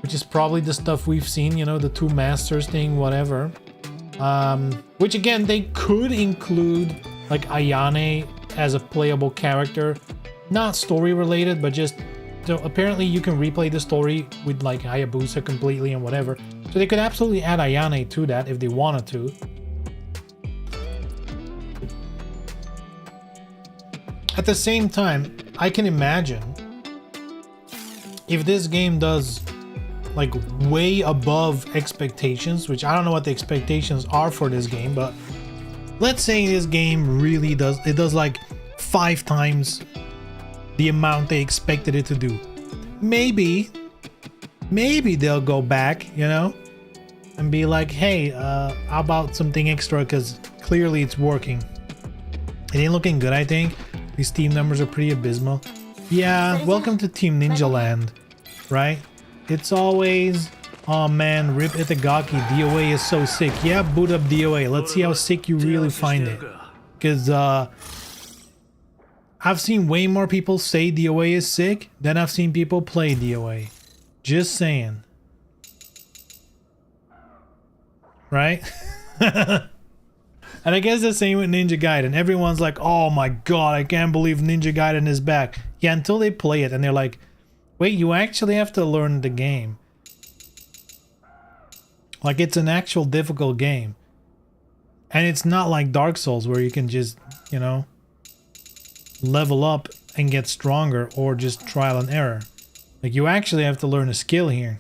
which is probably the stuff we've seen, you know, the two masters thing, whatever. Which again, they could include like Ayane as a playable character, not story related, but just, so apparently you can replay the story with like Hayabusa completely and whatever. So they could absolutely add Ayane to that if they wanted to. At the same time, I can imagine if this game does like way above expectations, which I don't know what the expectations are for this game, but let's say this game really does like 5 times the amount they expected it to do. Maybe they'll go back, you know, and be like, hey, how about something extra, because clearly it's working. It ain't looking good, I think. These Steam numbers are pretty abysmal. Yeah, welcome to Team Ninja Land, right? It's always, oh man, rip Itagaki, DOA is so sick. Yeah, boot up DOA. Let's see how sick you really find it. Because I've seen way more people say DOA is sick than I've seen people play DOA. Just saying. Right? And I guess the same with Ninja Gaiden. Everyone's like, oh my god, I can't believe Ninja Gaiden is back. Yeah, until they play it and they're like, wait, you actually have to learn the game. Like, it's an actual difficult game. And it's not like Dark Souls where you can just, you know, level up and get stronger or just trial and error. Like, you actually have to learn a skill here.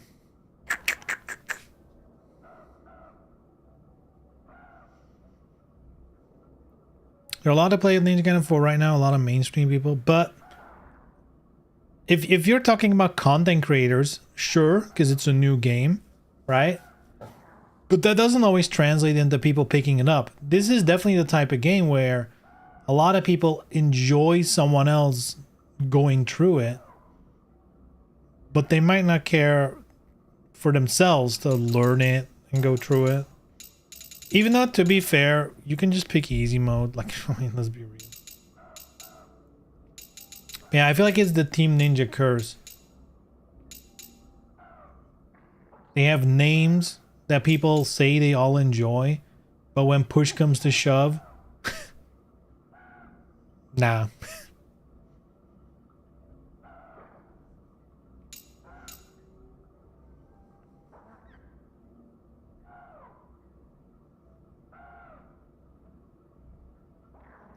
There are a lot of players Ninja Gaiden 4 right now, a lot of mainstream people, but if you're talking about content creators, sure, because it's a new game, right? But that doesn't always translate into people picking it up. This is definitely the type of game where a lot of people enjoy someone else going through it, but they might not care for themselves to learn it and go through it. Even though, to be fair, you can just pick easy mode. Like, I mean, let's be real. Yeah, I feel like it's the Team Ninja curse. They have names that people say they all enjoy, but when push comes to shove, nah.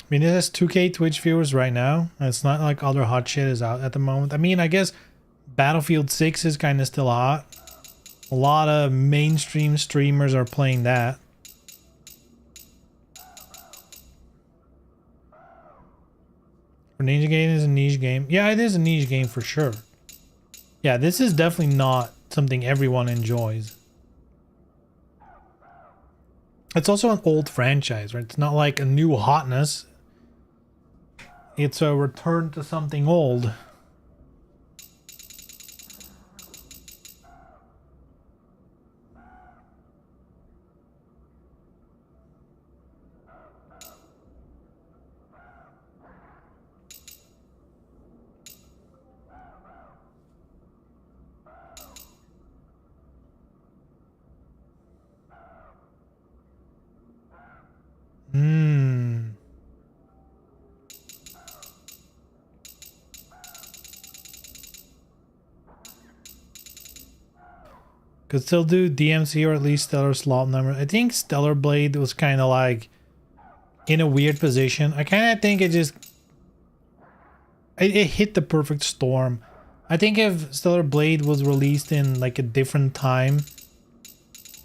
I mean, it has 2K Twitch viewers right now. It's not like other hot shit is out at the moment. I mean, I guess Battlefield 6 is kind of still hot. A lot of mainstream streamers are playing that. For Ninja Gaiden is a niche game. Yeah, it is a niche game for sure. Yeah, this is definitely not something everyone enjoys. It's also an old franchise, right? It's not like a new hotness. It's a return to something old. Could still do DMC or at least Stellar Slot Number. I think Stellar Blade was kind of like in a weird position. I kind of think it just... It hit the perfect storm. I think if Stellar Blade was released in like a different time,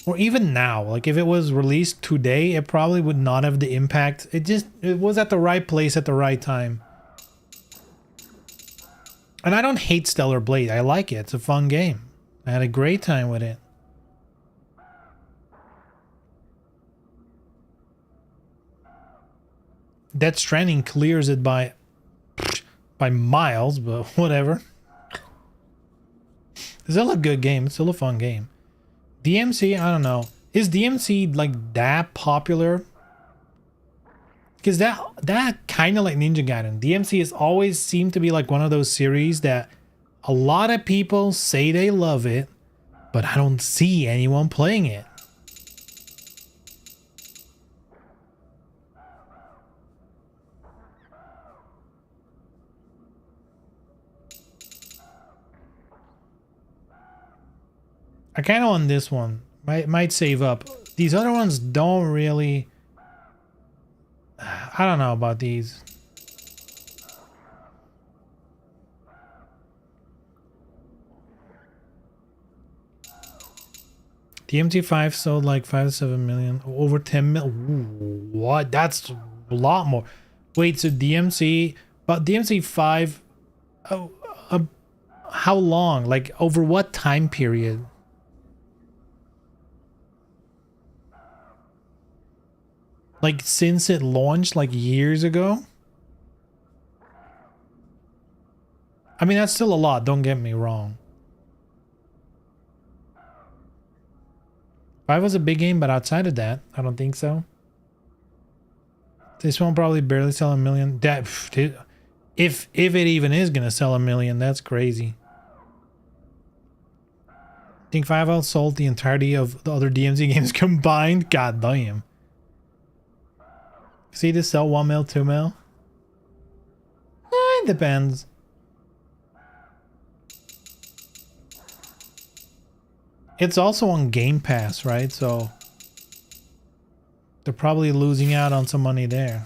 or even now, like if it was released today, it probably would not have the impact. It was at the right place at the right time. And I don't hate Stellar Blade. I like it. It's a fun game. I had a great time with it. Death Stranding clears it by miles, but whatever. It's still a good game. It's still a fun game. DMC, I don't know. Is DMC like that popular? Because that kind of like Ninja Gaiden. DMC has always seemed to be like one of those series that a lot of people say they love it, but I don't see anyone playing it. I kind of want this one. Might save up. These other ones don't really... I don't know about these. The MT5 sold like 5 to 7 million. Over 10 mil. Ooh, what? That's a lot more. Wait, so DMC... But DMC5... Oh, how long? Like, over what time period? Like, since it launched, like, years ago? I mean, that's still a lot, don't get me wrong. 5 was a big game, but outside of that, I don't think so. This one probably barely sell 1 million. That, if it even is gonna sell 1 million, that's crazy. I think 5 outsold the entirety of the other DMZ games combined. God damn. See this sell 1 mil, 2 mil? It depends. It's also on Game Pass, right? So they're probably losing out on some money there.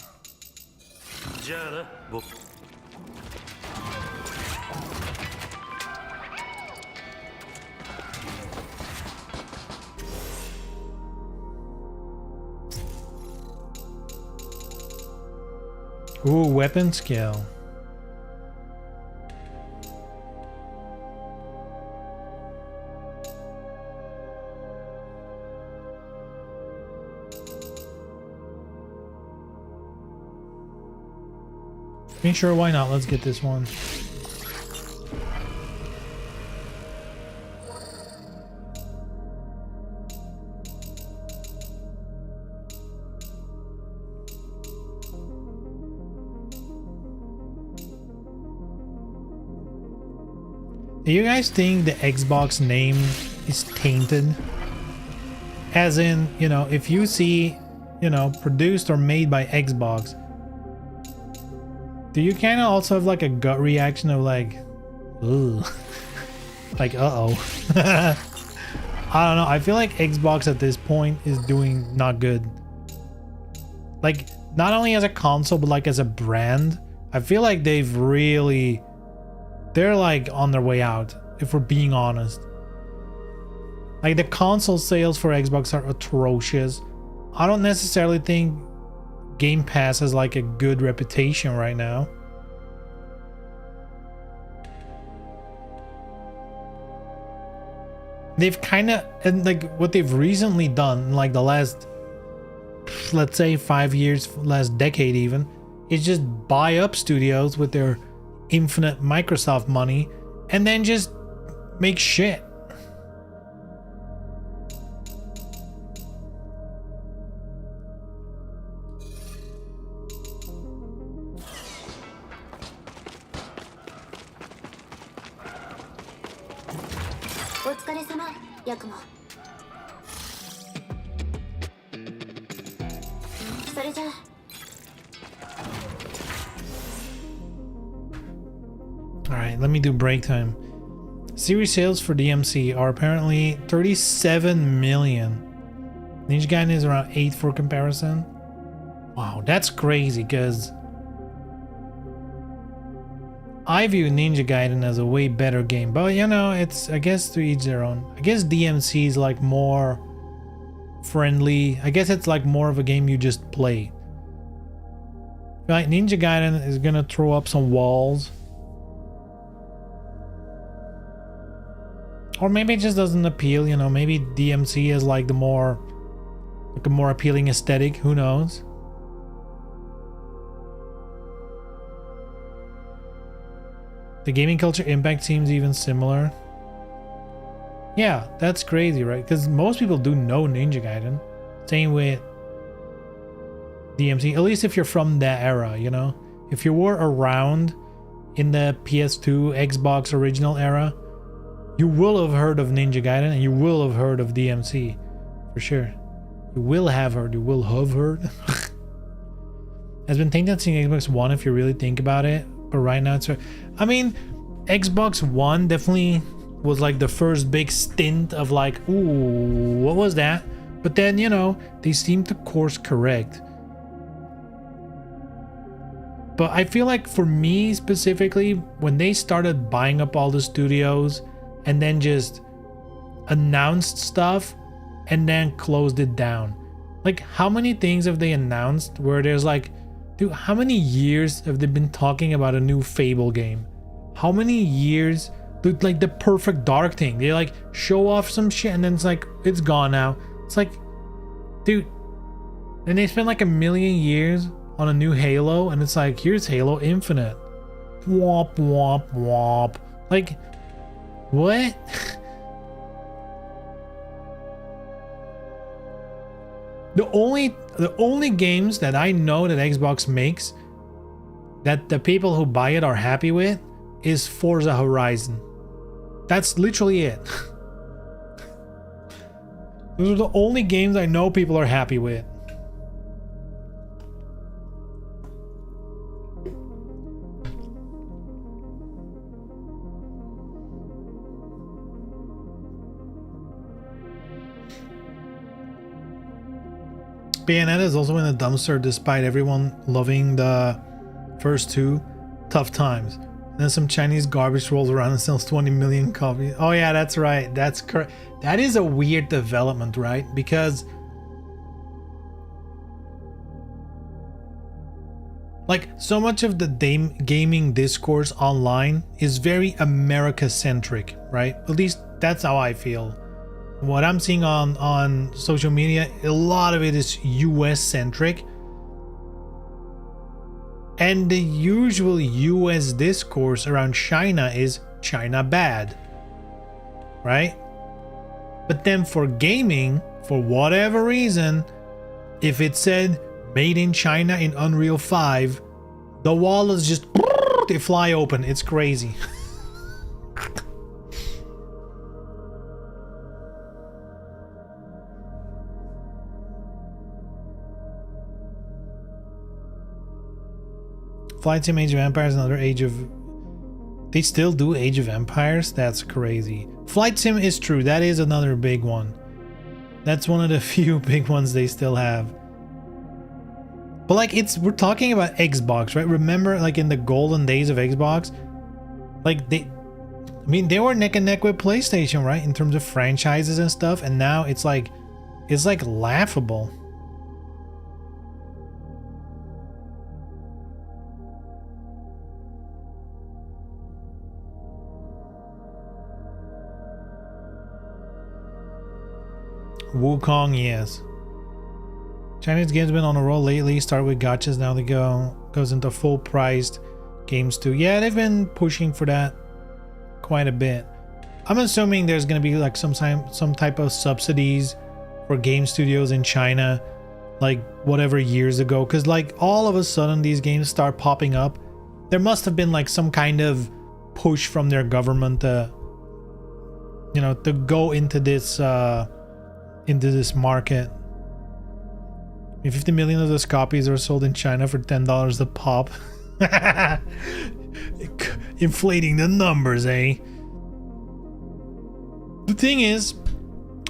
Ooh, weapon skill. I mean, sure, why not? Let's get this one. Do you guys think the Xbox name is tainted? As in, you know, if you see, you know, produced or made by Xbox, do you kind of also have like a gut reaction of like, ooh, like, uh-oh. I don't know. I feel like Xbox at this point is doing not good. Like, not only as a console, but like as a brand. I feel like they've really... They're like on their way out, if we're being honest. Like the console sales for Xbox are atrocious. I don't necessarily think Game Pass has like a good reputation right now. They've kind of, and like what they've recently done in like the last, let's say 5 years, last decade even, is just buy up studios with their infinite Microsoft money and then just make shit. Alright, let me do break time. Series sales for DMC are apparently 37 million. Ninja Gaiden is around 8 for comparison. Wow, that's crazy because I view Ninja Gaiden as a way better game. But you know, it's, I guess, to each their own. I guess DMC is like more friendly. I guess it's like more of a game you just play. Like Ninja Gaiden is gonna throw up some walls. Or maybe it just doesn't appeal, you know, maybe DMC is like a more appealing aesthetic, who knows? The gaming culture impact seems even similar. Yeah, that's crazy, right? Because most people do know Ninja Gaiden. Same with DMC, at least if you're from that era, you know? If you were around in the PS2, Xbox original era, you will have heard of Ninja Gaiden and you will have heard of DMC for sure. You will have heard. Has been tainted since Xbox One if you really think about it, but right now it's, I mean, Xbox One definitely was like the first big stint of like, ooh, what was that? But then, you know, they seem to course correct. But I feel like for me specifically, when they started buying up all the studios and then just announced stuff and then closed it down. Like, how many things have they announced where there's like, dude, how many years have they been talking about a new Fable game? How many years, dude, like the Perfect Dark thing, they like show off some shit and then it's like, it's gone now. It's like, dude, and they spent like 1 million years on a new Halo and it's like, here's Halo Infinite. Womp, womp, womp. Like, what? The only games that I know that Xbox makes that the people who buy it are happy with is Forza Horizon. That's literally it. Those are the only games I know people are happy with. Bayonetta is also in the dumpster despite everyone loving the first two. Tough times. And then some Chinese garbage rolls around and sells 20 million copies. Oh yeah, that's right. That's correct. That is a weird development, right? Because like so much of the gaming discourse online is very America-centric, right? At least that's how I feel. What I'm seeing on social media, a lot of it is US centric. And the usual US discourse around China is China bad. Right? But then for gaming, for whatever reason, if it said made in China in Unreal 5, the wall is just, they fly open. It's crazy. Flight Sim Age of Empires, another Age of... They still do Age of Empires? That's crazy. Flight Sim is true. That is another big one. That's one of the few big ones they still have. But like, we're talking about Xbox, right? Remember, like in the golden days of Xbox, like they were neck and neck with PlayStation, right? In terms of franchises and stuff. And now it's like laughable. Wukong, yes. Chinese games have been on a roll lately. Start with gachas, now they goes into full priced games too. Yeah, they've been pushing for that quite a bit. I'm assuming there's gonna be like some type of subsidies for game studios in China, like whatever years ago. Because like all of a sudden these games start popping up. There must have been like some kind of push from their government to, you know, to go into this market. 50 million of those copies are sold in China for $10 a pop. Inflating the numbers, eh? The thing is,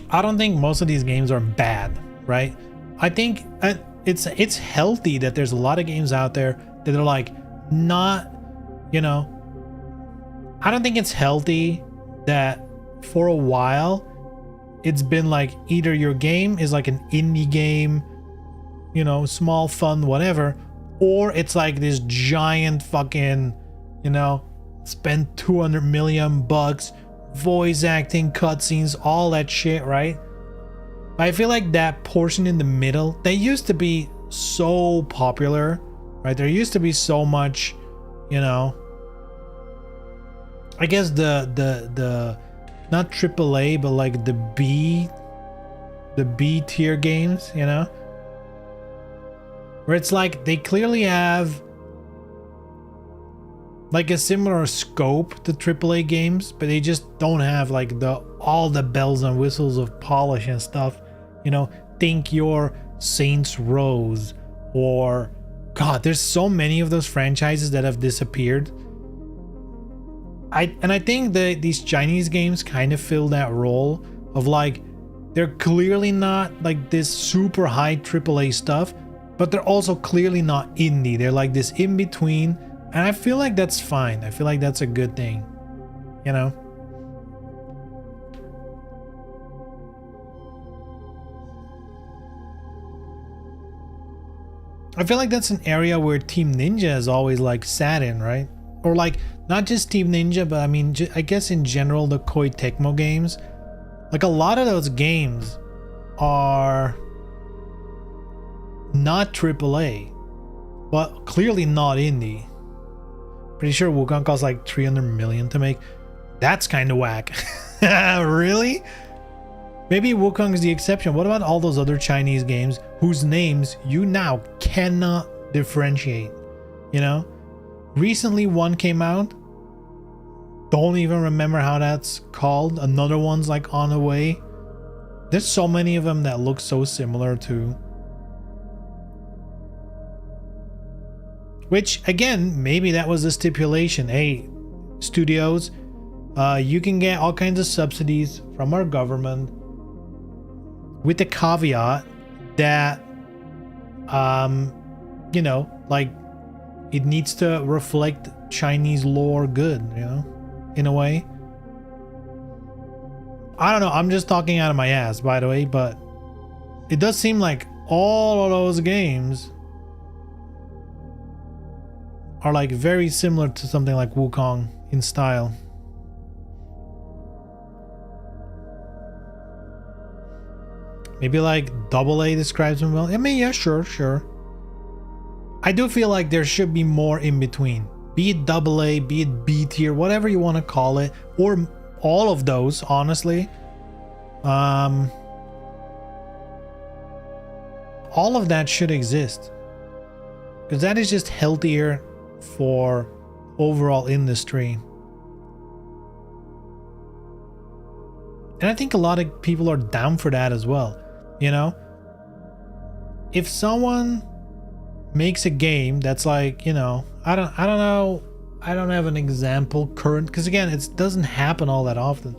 I don't think most of these games are bad, right? I think it's healthy that there's a lot of games out there that are like not, you know, I don't think it's healthy that for a while it's been like either your game is like an indie game, you know, small, fun, whatever, or it's like this giant fucking, you know, spend 200 million bucks, voice acting, cutscenes, all that shit, right? I feel like that portion in the middle, they used to be so popular, right? There used to be so much, you know, I guess the not AAA, but like the B tier games, you know, where it's like they clearly have like a similar scope to AAA games, but they just don't have like all the bells and whistles of polish and stuff, you know. Think your Saints Rose, or God, there's so many of those franchises that have disappeared. I think that these Chinese games kind of fill that role of like, they're clearly not like this super high AAA stuff, but they're also clearly not indie. They're like this in between, and I feel like that's fine. I feel like that's a good thing, you know. I feel like that's an area where Team Ninja has always like sat in, right? Or like not just Team Ninja, but I mean, I guess in general the Koei Tecmo games, like a lot of those games are not AAA, but clearly not indie. Pretty sure Wukong costs like 300 million to make. That's kind of whack. Really? Maybe Wukong is the exception. What about all those other Chinese games whose names you now cannot differentiate? You know? Recently one came out. Don't even remember how that's called. Another one's like on the way. There's so many of them that look so similar too. Which again, maybe that was a stipulation. Hey, studios, you can get all kinds of subsidies from our government, with the caveat that, you know, like it needs to reflect Chinese lore good, you know, in a way. I don't know. I'm just talking out of my ass, by the way, but it does seem like all of those games are like very similar to something like Wukong in style. Maybe like AA describes them well. I mean, yeah, sure. I do feel like there should be more in between. Be it AA, be it B tier, whatever you want to call it, or all of those, honestly. All of that should exist, because that is just healthier for overall industry. And I think a lot of people are down for that as well. You know, if someone makes a game that's like, you know, I don't know, I don't have an example current, because again, it doesn't happen all that often.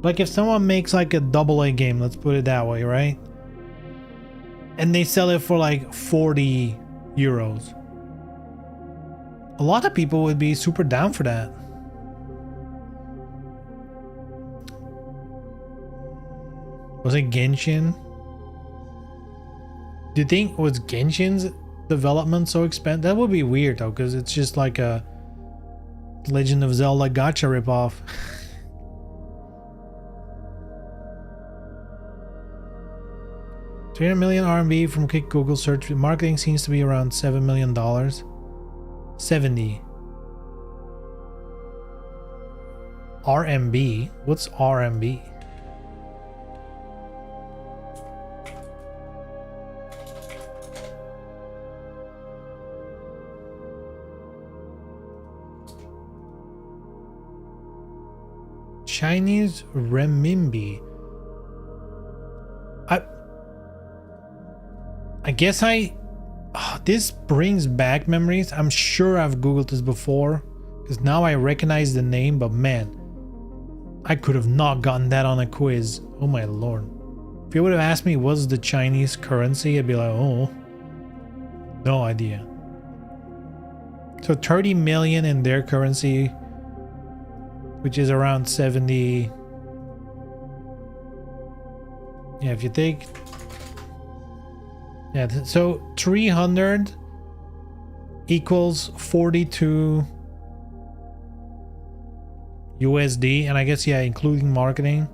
Like if someone makes like a AA game, let's put it that way, right? And they sell it for like 40 euros. A lot of people would be super down for that. Was it Genshin? Do you think was Genshin's development so expensive? That would be weird though, because it's just like a Legend of Zelda gacha ripoff. $300 million RMB from quick Google search. Marketing seems to be around $7 million. 70 RMB. What's RMB? Chinese renminbi. I guess this brings back memories. I'm sure I've googled this before, because now I recognize the name, but man, I could have not gotten that on a quiz. Oh my lord. If you would have asked me what's the Chinese currency, I'd be like, oh, no idea. So 30 million in their currency, which is around 70. Yeah, if you take, yeah, so 300 equals 42 USD, and I guess, yeah, including marketing.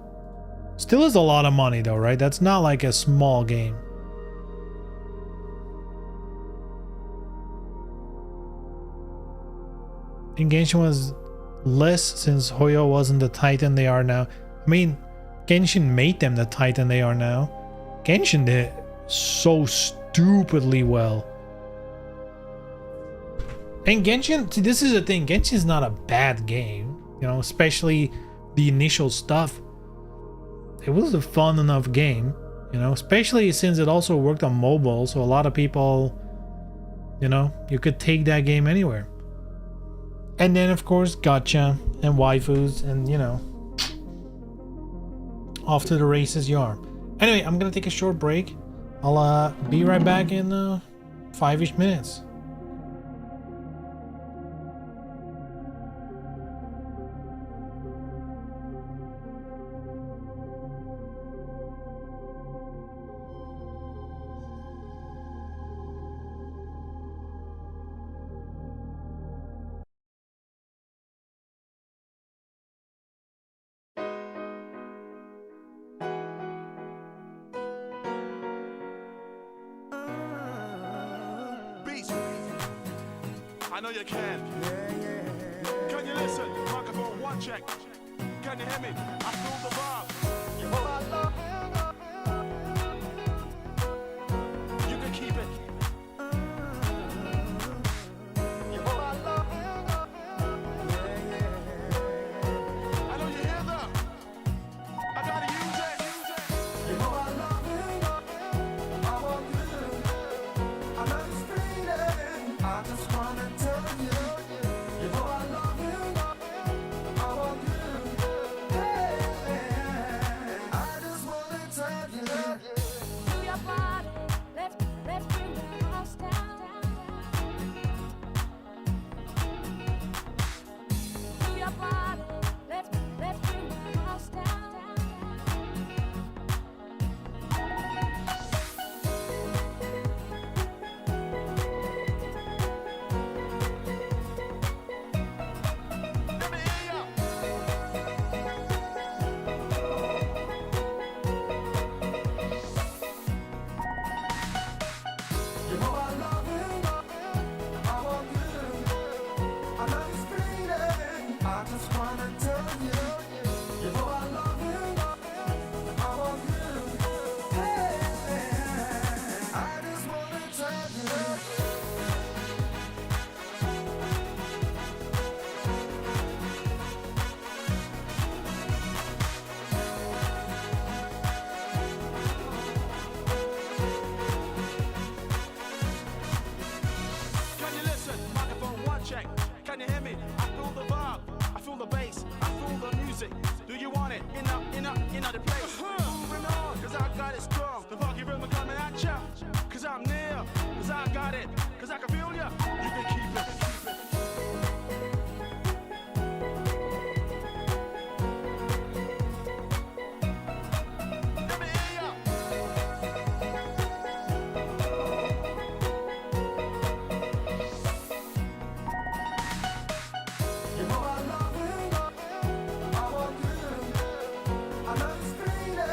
Still is a lot of money though, right? That's not like a small game. And Genshin was less since Hoyo wasn't the titan they are now. I mean, Genshin made them the titan they are now. Genshin did so stupidly well. And Genshin, see, this is the thing, Genshin's not a bad game, you know, especially the initial stuff. It was a fun enough game, you know, especially since it also worked on mobile, so a lot of people, you know, you could take that game anywhere. And then, of course, gacha and waifus, and, you know, off to the races you are. Anyway, I'm gonna take a short break. I'll be right back in 5-ish minutes. I know you can. Can you listen? Microphone one check. Can you hear me? I feel the vibe. You know I love it. You can keep it. You know I love it. I know you hear that. I gotta use it. You know I love it. I want you. I love this feeling. I just wanna tell you. You know I love you. I want you. Hey, I just wanna tell you. Do your body, let's bring the house down. Do your body, let's bring the house down. Let me hear ya. You know I love you. I want you. I love this feeling. I just wanna tell you. You know I love you. I want you. Hey, I just wanna tell you. Can you listen? Microphone one check. Can you hear me? I feel the vibe. I feel the bass. I feel the music. Do you want it? In the place. Moving on, cause I got it strong. The funky rhythm coming at ya. Cause I'm near. Cause I got it. Cause I can feel ya. You can keep it. Let me hear ya. You know I love you. I want you. I love this feeling.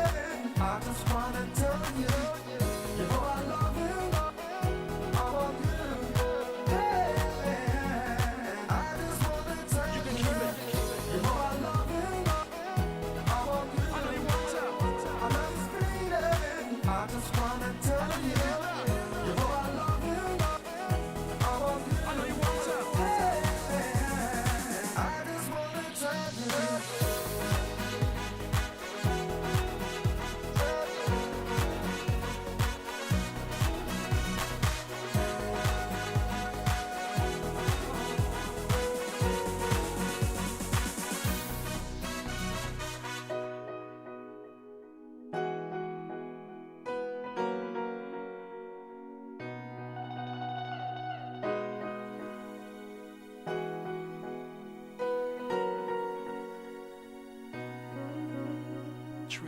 You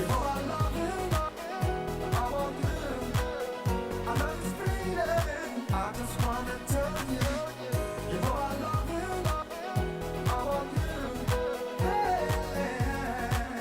know I love you, I want you. I love this feeling, I just wanna tell you. You know I love you, I want you. Hey,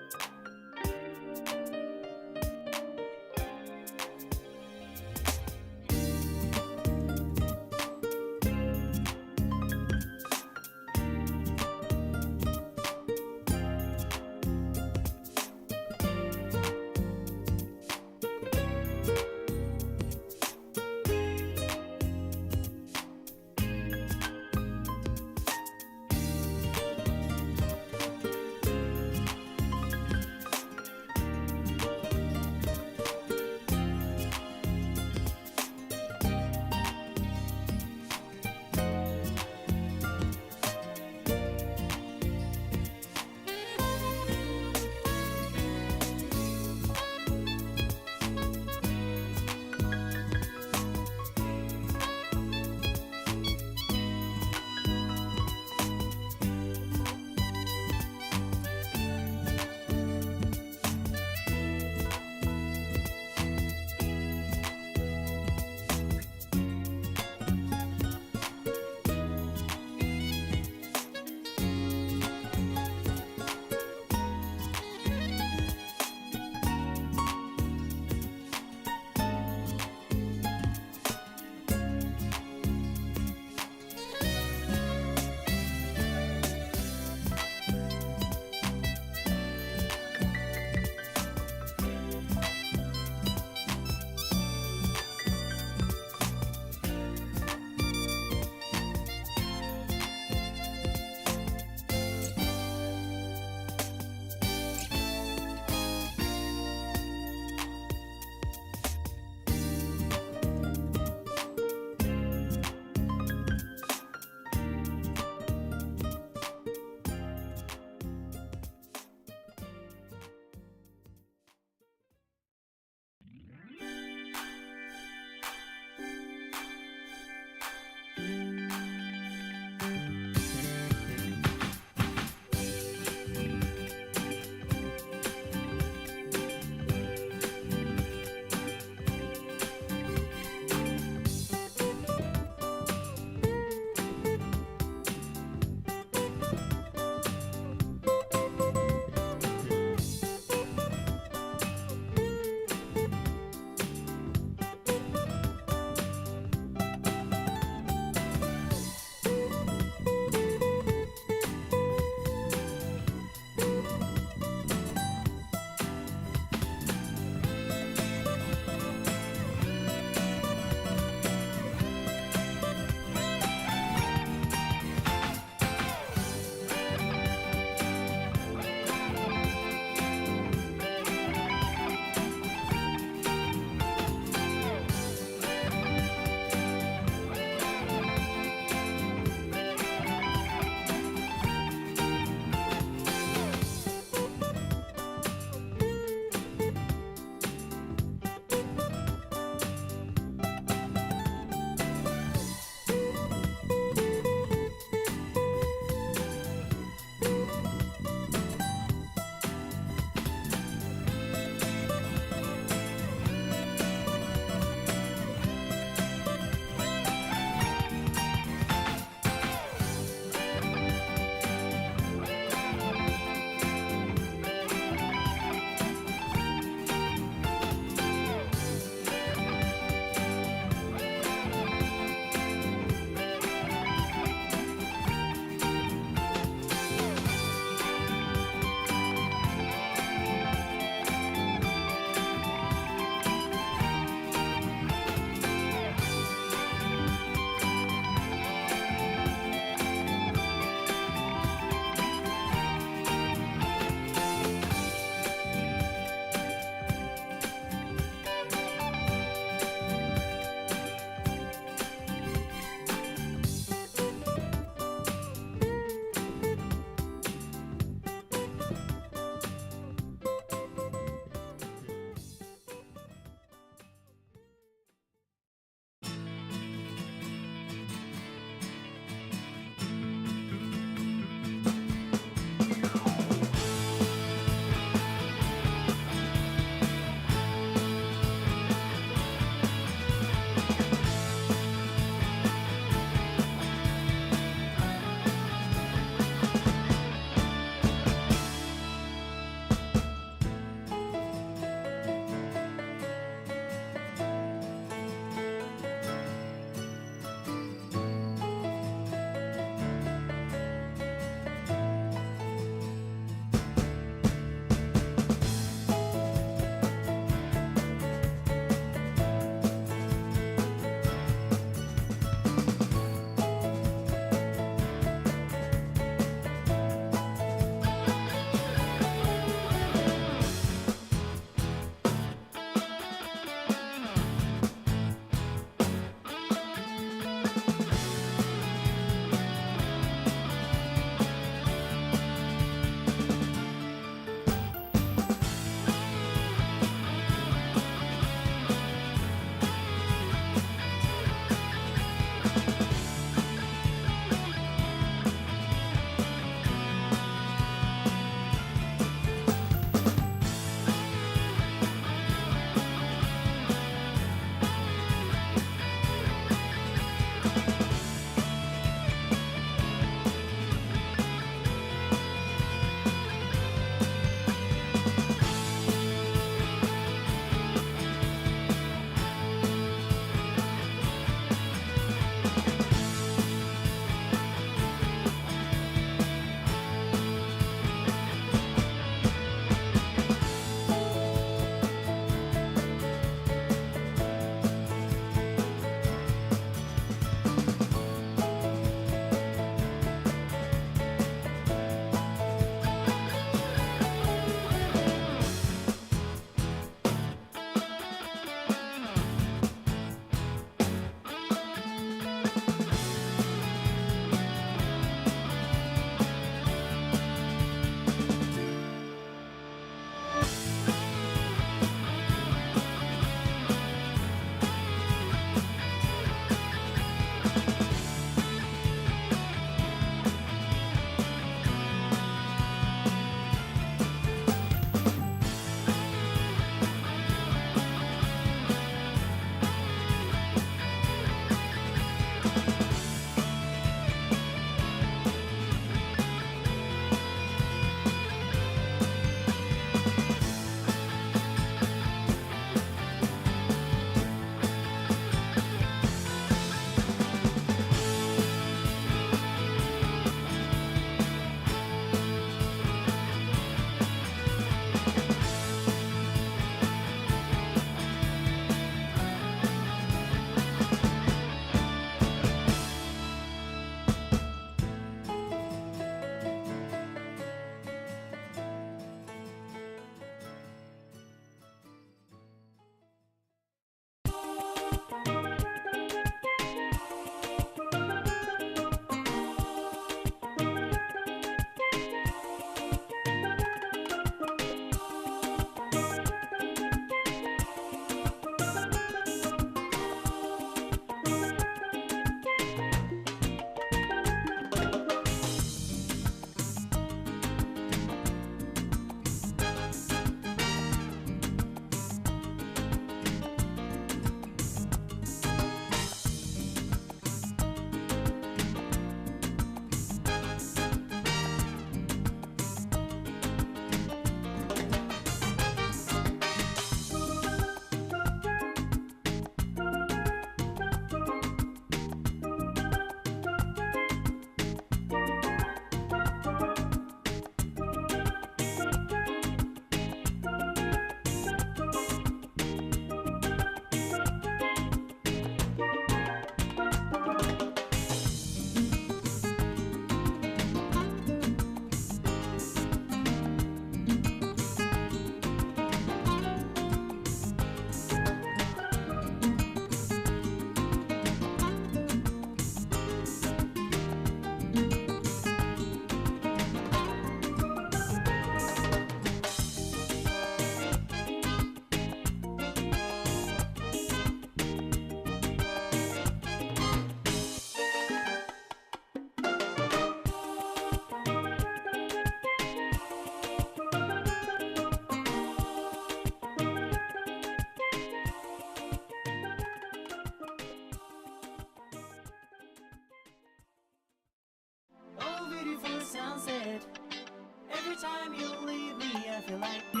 Every time you leave me, I feel like oh,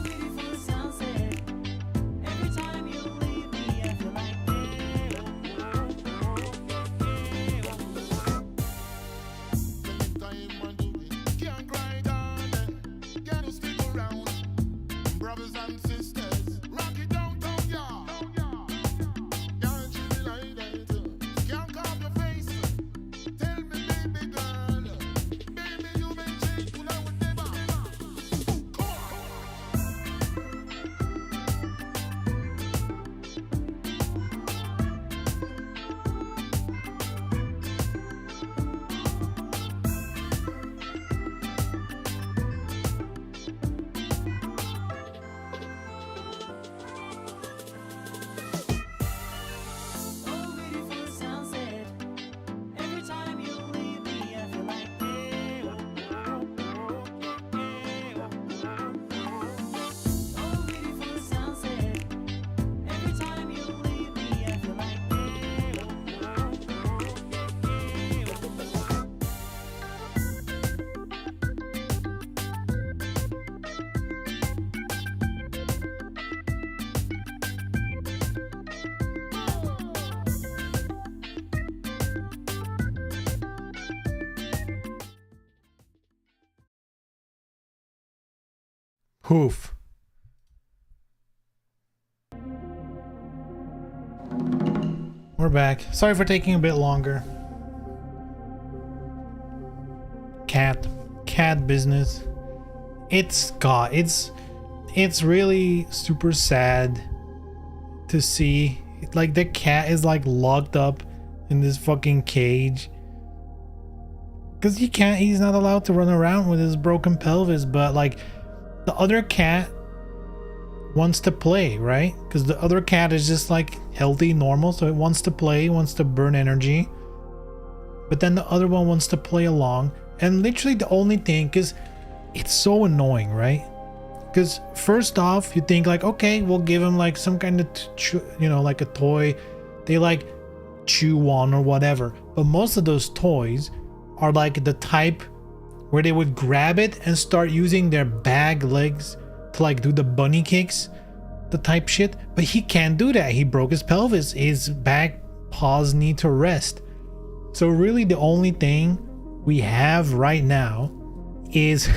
waiting for the sunset. Every time you leave me, I feel like Time and do it. Can't cry down. Gotta stick around. Brothers and sisters, rock it downtown, yeah. Can't treat me like that. Can't carve your face. Tell me, baby girl. Baby, you may change, but I would never. Come on. oh, waiting for the sunset. Every time you leave me, I feel like oh, waiting for the sunset. Every time you leave me, I feel like Hoof. We're back. Sorry for taking a bit longer. Cat business. It's really super sad to see. Like the cat is like locked up in this fucking cage. Cause he's not allowed to run around with his broken pelvis, but like the other cat wants to play, right? Because the other cat is just like healthy, normal, so it wants to play, wants to burn energy. But then the other one wants to play along. And literally the only thing, because it's so annoying, right? Because first off, you think like, okay, we'll give him like some kind of, like a toy they like chew on or whatever. But most of those toys are like the type where they would grab it and start using their bag legs to like do the bunny kicks, the type shit. But he can't do that. He broke his pelvis. His back paws need to rest. So really the only thing we have right now is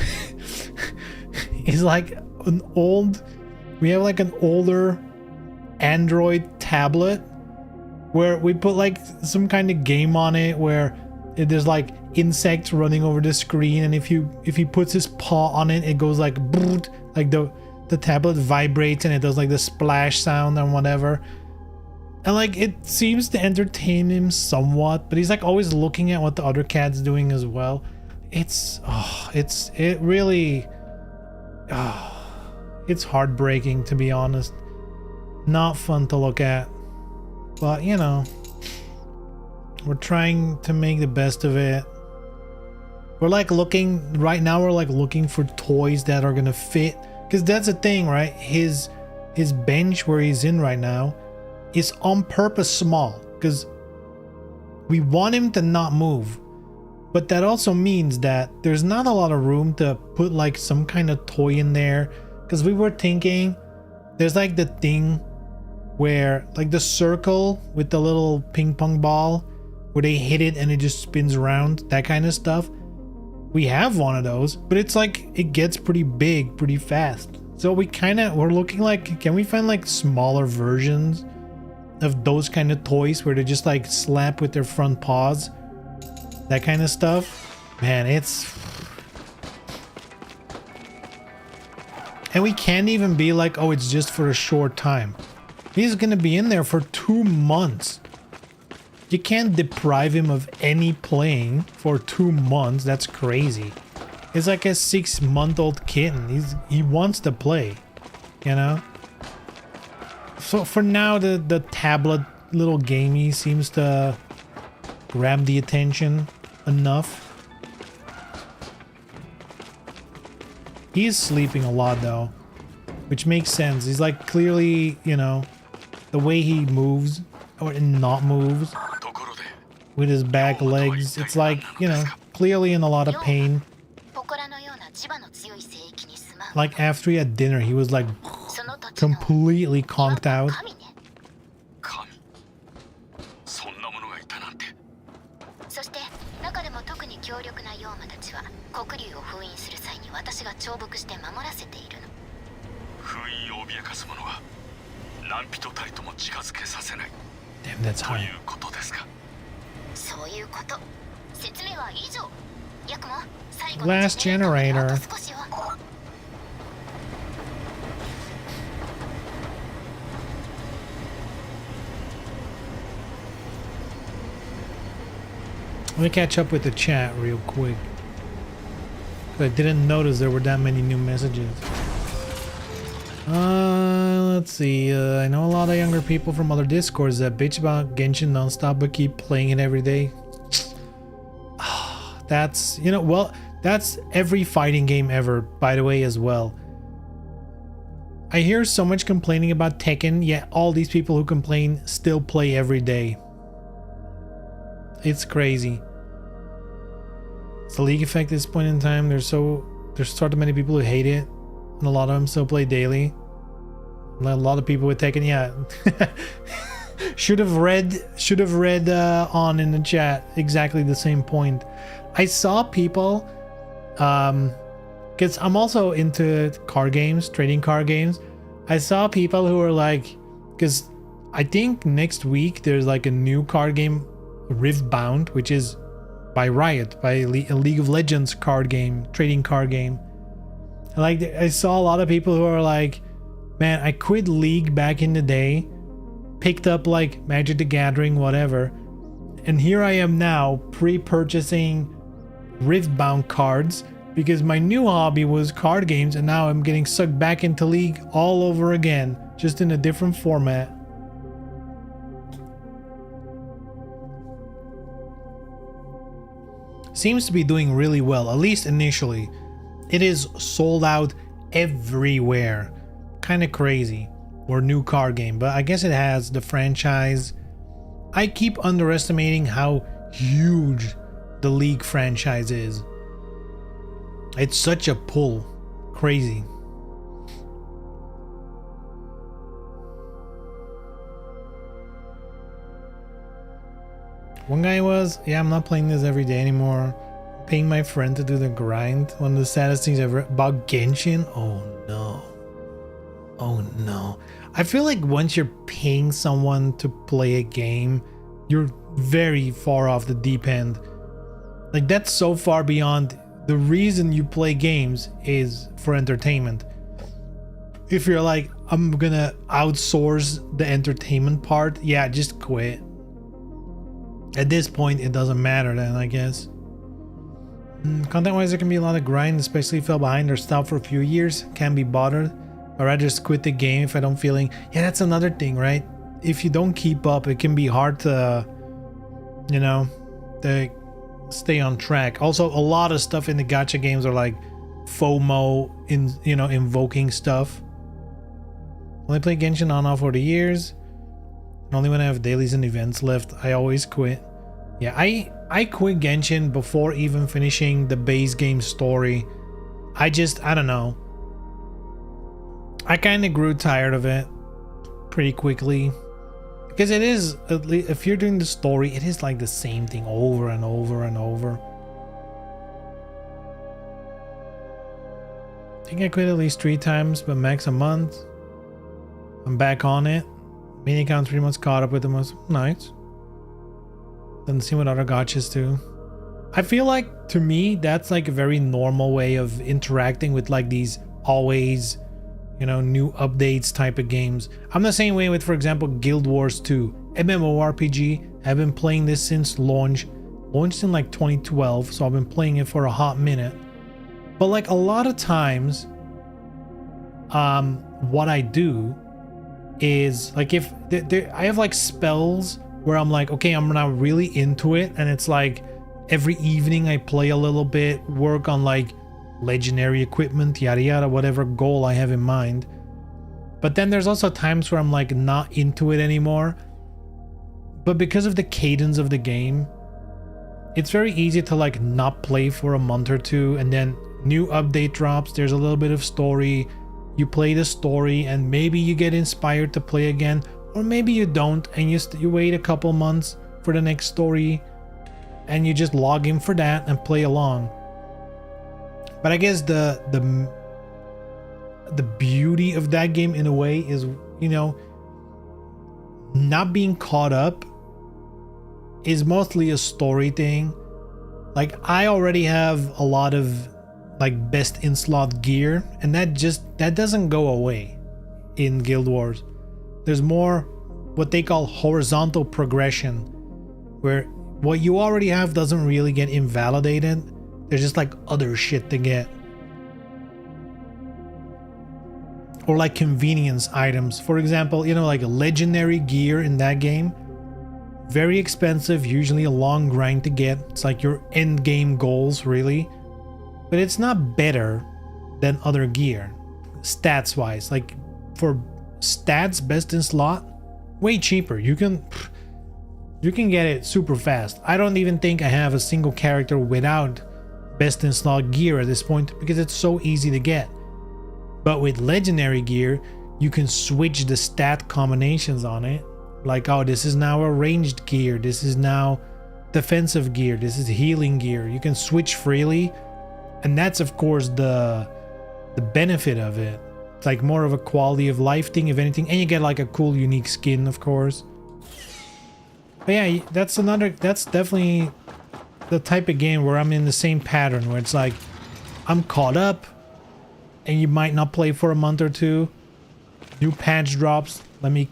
is like we have like an older Android tablet where we put like some kind of game on it where there's like insects running over the screen, and if he puts his paw on it, it goes like boot, like the tablet vibrates and it does like the splash sound and whatever. And like it seems to entertain him somewhat, but he's like always looking at what the other cat's doing as well. It's heartbreaking, to be honest. Not fun to look at, but you know, we're trying to make the best of it. We're like looking right now, we're like looking for toys that are gonna fit, because that's the thing, right? His bench where he's in right now is on purpose small because we want him to not move, but that also means that there's not a lot of room to put like some kind of toy in there. Because we were thinking there's like the thing where like the circle with the little ping pong ball where they hit it and it just spins around, that kind of stuff. We have one of those, but it's like it gets pretty big pretty fast. So we're looking like, can we find like smaller versions of those kind of toys where they just like slap with their front paws, that kind of stuff? Man, and we can't even be like, oh, it's just for a short time. He's gonna be in there for 2 months. You can't deprive him of any playing for 2 months. That's crazy. It's like a 6-month-old kitten. He wants to play, you know? So for now, the tablet little gamey seems to grab the attention enough. He's sleeping a lot though, which makes sense. He's like clearly, you know, the way he moves or not moves. with his back legs. It's like, you know, clearly in a lot of pain. 祠のような磁場の強い聖域に住まう Like after he had dinner, he was like その土地の completely conked out. 神ね。神そんなものがいたなんて。そして中でも特に強力な妖魔たちは黒竜を封印する際に私が重複して守らせているの。封印を脅かす者は何人たりとも近づけさせない Damn, that's とい high. うことですか。そういうこと。説明は以上。ヤクモ、最後 Last generator. あと少しよ。 Let me catch up with the chat real quick. I didn't notice there were that many new messages. Let's see. I know a lot of younger people from other discords that bitch about Genshin nonstop but keep playing it every day. That's, you know, well, that's every fighting game ever, by the way, as well. I hear so much complaining about Tekken, yet all these people who complain still play every day. It's crazy. It's a league effect at this point in time. There's sort of many people who hate it, and a lot of them still play daily. A lot of people with Tekken, yeah. should have read on in the chat exactly the same point. I saw people, because I'm also into card games, trading card games. I saw people who were like, because I think next week there's like a new card game, Riftbound, which is by Riot, by a League of Legends card game, trading card game. Like, I saw a lot of people who are like, man, I quit League back in the day, picked up like Magic the Gathering, whatever, and here I am now pre-purchasing Riftbound cards because my new hobby was card games, and now I'm getting sucked back into League all over again, just in a different format. Seems to be doing really well, at least initially. It is sold out everywhere. Kind of crazy. Or new card game, but I guess it has the franchise. I keep underestimating how huge the League franchise is. It's such a pull. Crazy. One guy was, yeah, I'm not playing this every day anymore. Paying my friend to do the grind. One of the saddest things ever. About Genshin? Oh no. Oh no. I feel like once you're paying someone to play a game, you're very far off the deep end. Like, that's so far beyond. The reason you play games is for entertainment. If you're like, I'm gonna outsource the entertainment part, yeah, just quit. At this point, it doesn't matter then, I guess. Content-wise, there can be a lot of grind, especially if you fell behind or stopped for a few years. Can't be bothered. I'd rather just quit the game if I don't feeling... Yeah, that's another thing, right? If you don't keep up, it can be hard to, you know, to stay on track. Also, a lot of stuff in the gacha games are like FOMO, invoking stuff. Only play Genshin on off for the years. And only when I have dailies and events left, I always quit. Yeah, I quit Genshin before even finishing the base game story. I don't know. I kind of grew tired of it pretty quickly. Because it is, at least if you're doing the story, it is like the same thing over and over and over. I think I quit at least 3 times, but max a month. I'm back on it. Mini account's pretty much caught up with the most. Nice. Doesn't seem what other gachas do. I feel like, to me, that's like a very normal way of interacting with like these always, you know, new updates type of games. I'm the same way with, for example, Guild Wars 2. MMORPG. I've been playing this since launch. Launched in like 2012, so I've been playing it for a hot minute. But like a lot of times, what I do is like, if I have like spells where I'm like, okay, I'm not really into it, and it's like every evening I play a little bit, work on like legendary equipment, yada yada, whatever goal I have in mind. But then there's also times where I'm like not into it anymore, but because of the cadence of the game, it's very easy to like not play for a month or two, and then new update drops, there's a little bit of story, you play the story, and maybe you get inspired to play again, or maybe you don't, and you wait a couple months for the next story and you just log in for that and play along. But I guess the beauty of that game in a way is, you know, not being caught up is mostly a story thing. Like, I already have a lot of like best in slot gear, and that doesn't go away in Guild Wars. There's more what they call horizontal progression, where what you already have doesn't really get invalidated. There's just like other shit to get, or like convenience items. For example, you know, like a legendary gear in that game, very expensive, usually a long grind to get. It's like your end game goals, really, but it's not better than other gear stats wise. Like for stats, best in slot, way cheaper. You can get it super fast. I don't even think I have a single character without best in slot gear at this point, because it's so easy to get. But with legendary gear, you can switch the stat combinations on it. Like, oh, this is now a ranged gear, this is now defensive gear, this is healing gear. You can switch freely, and that's of course the benefit of it. It's like more of a quality of life thing, if anything, and you get like a cool unique skin, of course. But yeah, that's definitely the type of game where I'm in the same pattern, where it's like I'm caught up and you might not play for a month or two. New patch drops, let me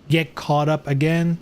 get caught up again.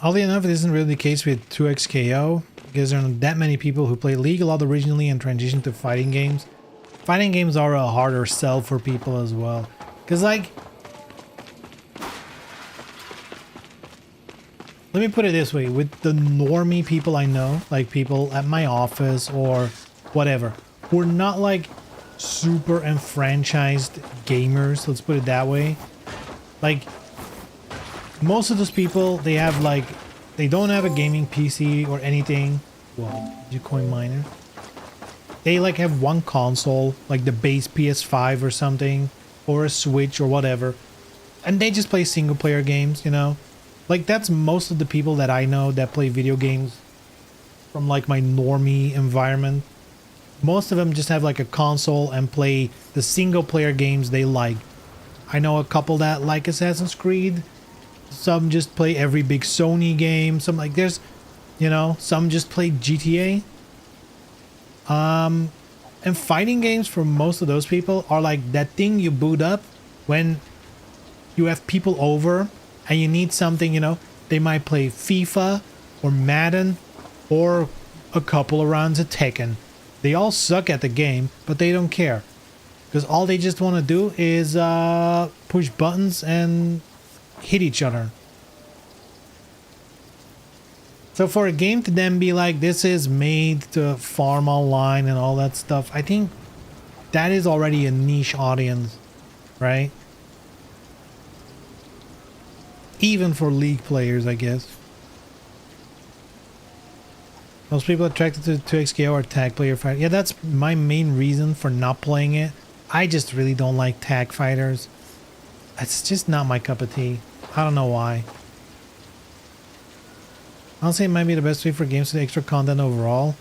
Oddly enough, it isn't really the case with 2XKO, because there aren't that many people who play League a lot originally and transition to fighting games. Fighting games are a harder sell for people as well, because like, let me put it this way, with the normie people I know, like people at my office or whatever, we're not like super enfranchised gamers, let's put it that way. Like, most of those people, they have like, they don't have a gaming PC or anything. Well, Bitcoin miner. They like have one console, like the base PS5 or something, or a Switch or whatever, and they just play single player games, you know? Like, that's most of the people that I know that play video games from like my normie environment. Most of them just have like a console and play the single player games they like. I know a couple that like Assassin's Creed. Some just play every big Sony game. Some like, there's, you know, some just play GTA. And fighting games for most of those people are like that thing you boot up when you have people over and you need something, you know. They might play FIFA or Madden or a couple of rounds of Tekken. They all suck at the game, but they don't care, because all they just want to do is push buttons and hit each other. So for a game to then be like, this is made to farm online and all that stuff, I think that is already a niche audience, right? Even for League players, I guess. Most people attracted to 2XKO are tag player fighter. Yeah, that's my main reason for not playing it. I just really don't like tag fighters. It's just not my cup of tea. I don't know why. Honestly, it might be the best way for games to do extra content overall.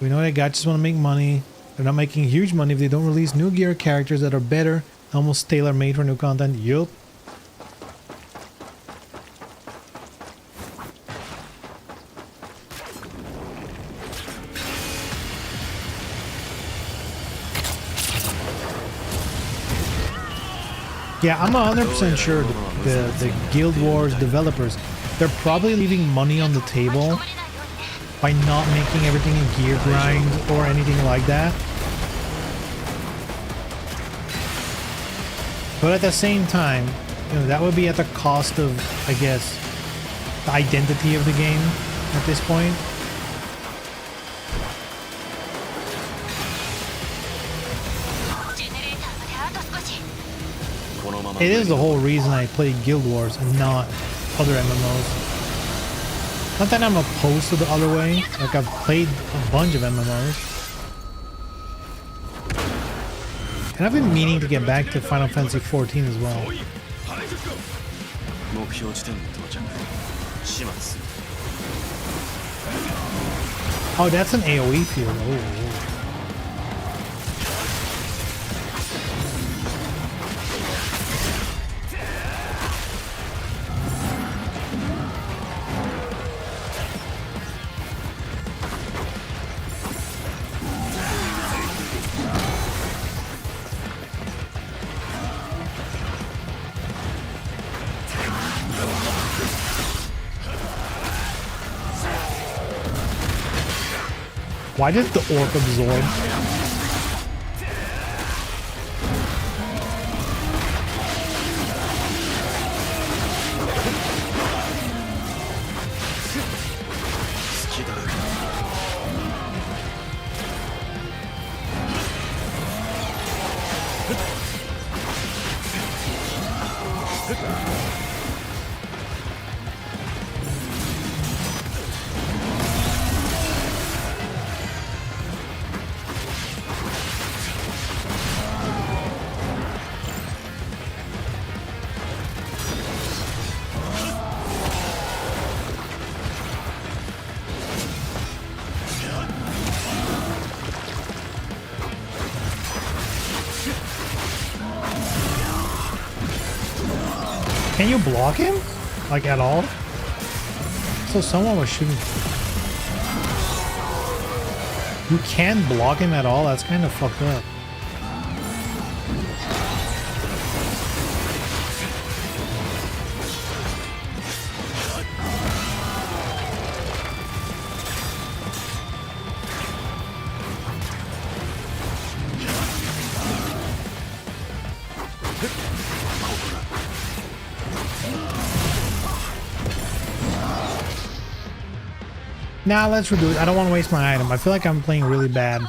We know that guys just want to make money. They're not making huge money if they don't release new gear characters that are better, almost tailor-made for new content. Yup. Yeah, I'm 100% sure the Guild Wars developers, they're probably leaving money on the table by not making everything a gear grind or anything like that. But at the same time, you know, that would be at the cost of, I guess, the identity of the game at this point. It is the whole reason I play Guild Wars and not other MMOs. Not that I'm opposed to the other way, like I've played a bunch of MMOs. And I've been meaning to get back to Final Fantasy XIV as well. 目標地点に到着始末する Oh, that's an AoE field. Oh. Why did the orc absorb? Can you block him? Like at all? So someone was shooting. You can't block him at all? That's kind of fucked up. Now let's redo it. I don't want to waste my item. I feel like I'm playing really bad.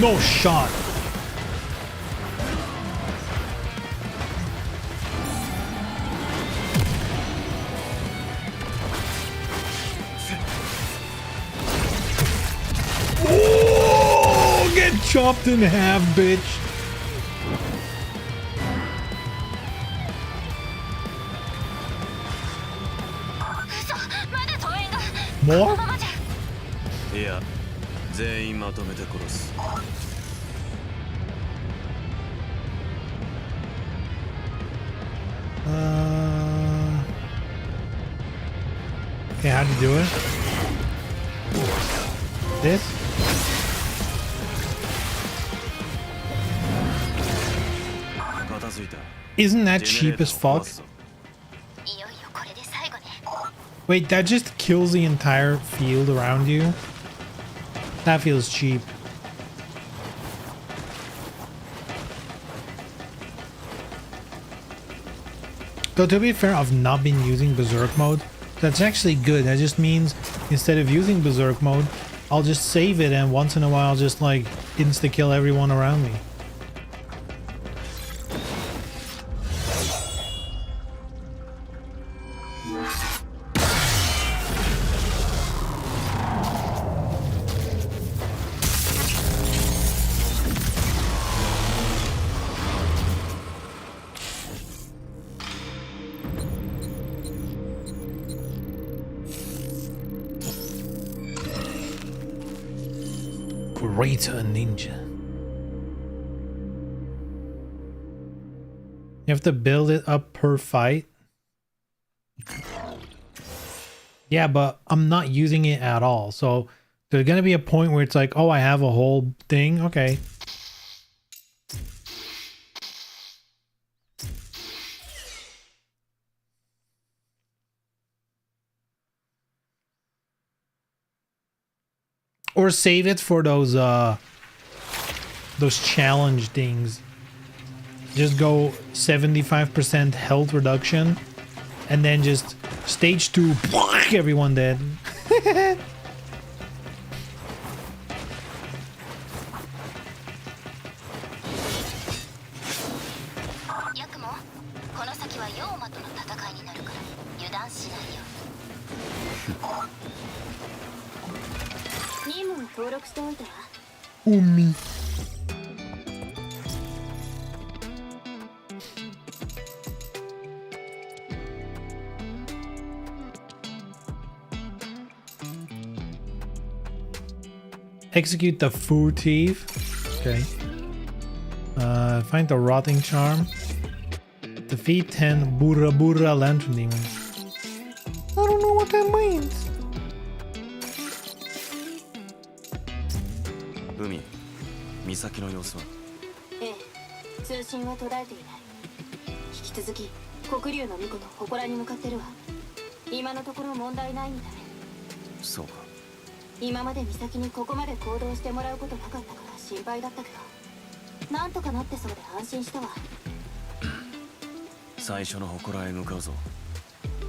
No shot. Oh, get chopped in half, bitch. More? いや全員まとめて殺す Okay, how'd you do it? This? Isn't that cheap as fuck? Wait, that just kills the entire field around you? That feels cheap. Though to be fair, I've not been using Berserk mode. That's actually good. That just means instead of using Berserk mode, I'll just save it and once in a while just like insta-kill everyone around me. Greater ninja. You have to build it up per fight. Yeah, but I'm not using it at all. So there's gonna be a point where it's like, oh, I have a whole thing. Okay. Or save it for those challenge things. Just go 75% health reduction and then just stage 2 everyone dead. Umi. Execute the food thief. Okay. Find the rotting charm. Defeat 10 Burra Burra lantern demons. I don't know what that means. 海美咲の様子はええ、通信は途絶えていない。引き続き黒龍の巫女と祠に向かってるわ。今のところ問題ないみたい。そうか今まで美咲にここまで行動してもらうことなかったから心配だったけど、なんとかなってそうで安心したわ。最初の祠へ向かうぞ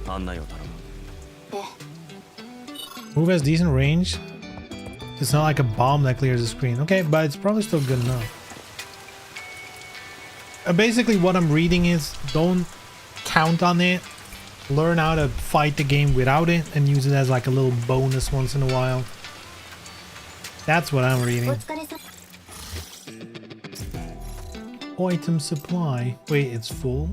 案内を頼むええ。 Move has decent range. It's not like a bomb that clears the screen. Okay, but it's probably still good enough. Basically what I'm reading is don't count on it. Learn how to fight the game without it and use it as like a little bonus once in a while. That's what I'm reading. Item supply. Wait, it's full?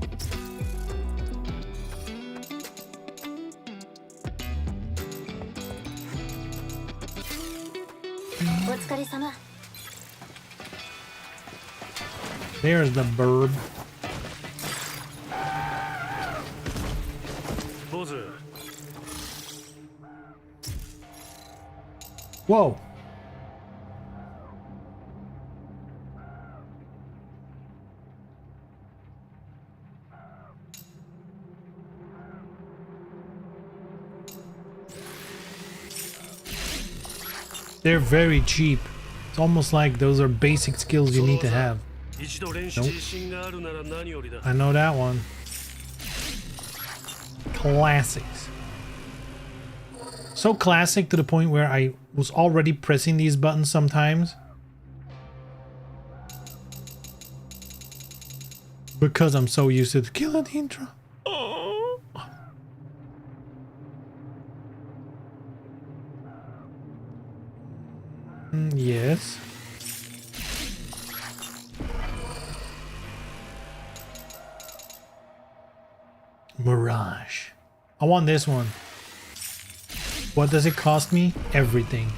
There's the burb. Whoa. They're very cheap. It's almost like those are basic skills you need to have. Nope. I know that one. Classics. So classic to the point where I was already pressing these buttons sometimes. Because I'm so used to the killing the intro. Yes. Mirage. I want this one. What does it cost me? Everything.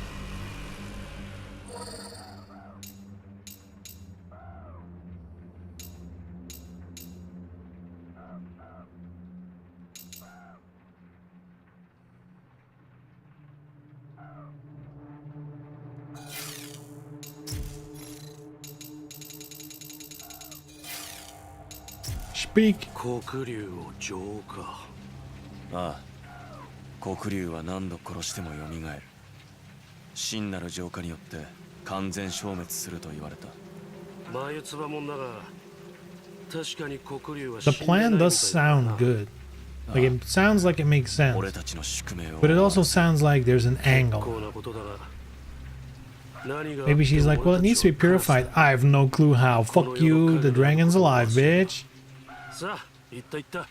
Speak. 黒竜を浄化。ああ、黒竜は何度殺しても蘇る。真なる浄化によって完全消滅すると言われた。眉唾もんだが、確かに黒竜は The 死んでない plan みたい does だな。 sound good. Like it sounds like it makes sense. 俺たちの宿命を。 But it also sounds like there's an 結 angle. 構なことだが。何が Maybe she's like, well, it needs to be purified. I have no clue how. Fuck you, the dragon's alive, bitch. さあ、言った言った。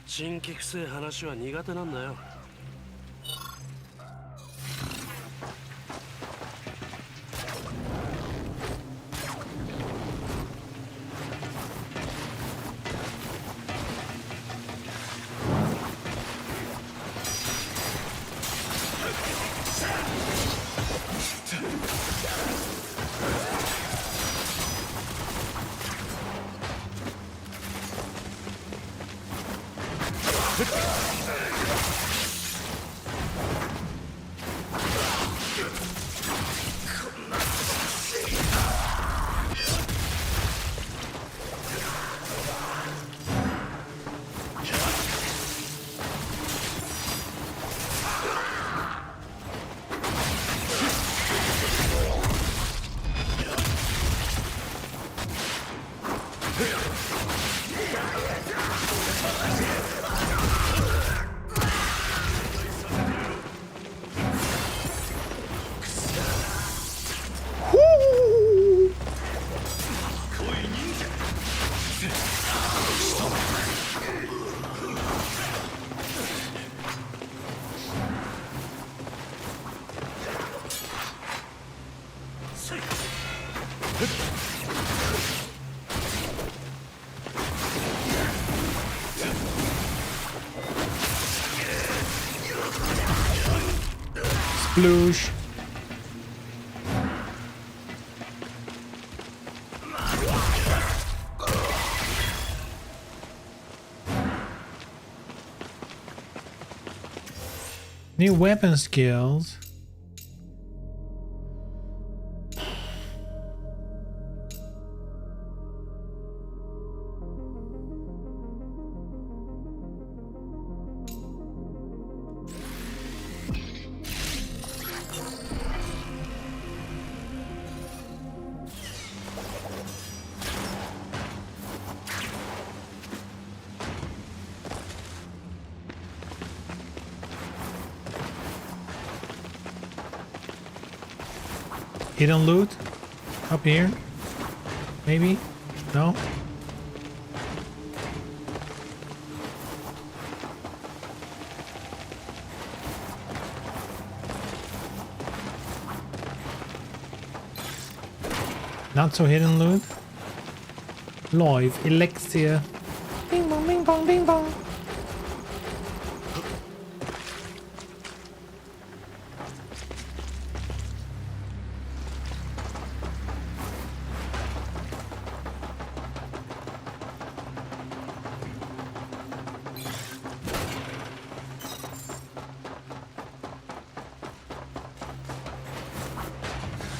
新規くせえ話は苦手なんだよ。Sploosh. New weapon skills. Hidden loot? Up here? Maybe? No? Not so hidden loot? Live elixir. Bing bong, bing bong, bing bong.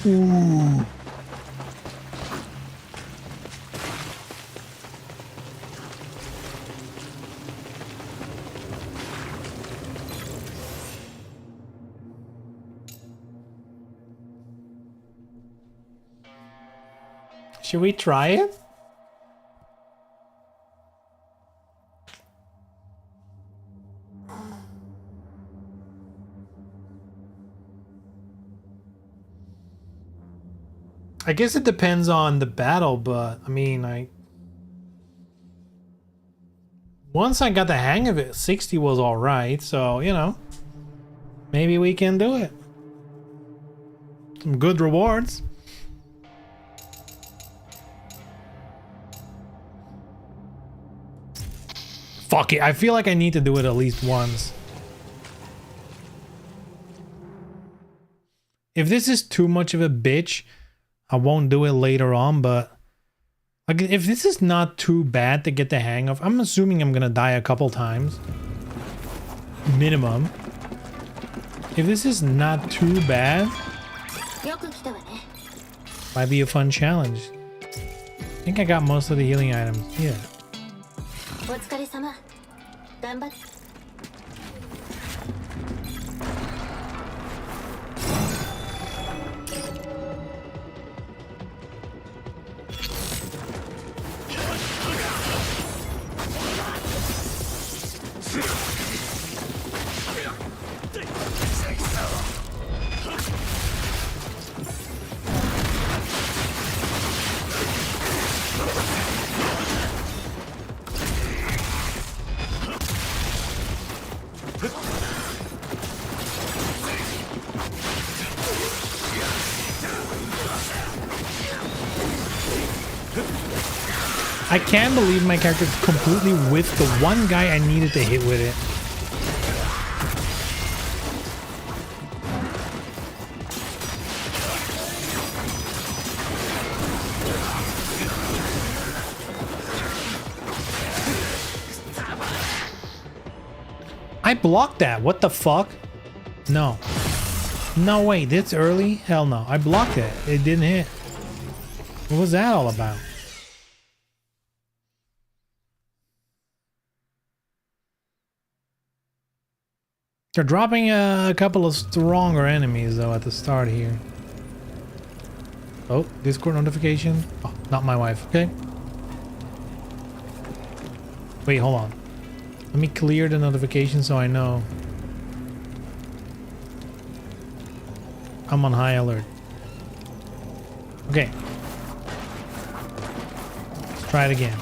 Ooh. Should we try it? I guess it depends on the battle, but I mean, once I got the hang of it, 60 was all right. So, you know, maybe we can do it. Some good rewards. Fuck it. I feel like I need to do it at least once. If this is too much of a bitch, I won't do it later on, but like if this is not too bad to get the hang of, I'm assuming I'm gonna die a couple times. Minimum. If this is not too bad, might be a fun challenge. I think I got most of the healing items. Yeah. お疲れ様。頑張って。I can't believe my character completely whiffed the one guy I needed to hit with it. I blocked that. What the fuck? No. No way. This early? Hell no. I blocked it. It didn't hit. What was that all about? They're dropping a couple of stronger enemies though at the start here. Oh, Discord notification. Oh, not my wife. Okay. Wait, hold on. Let me clear the notification so I know. I'm on high alert. Okay. Let's try it again.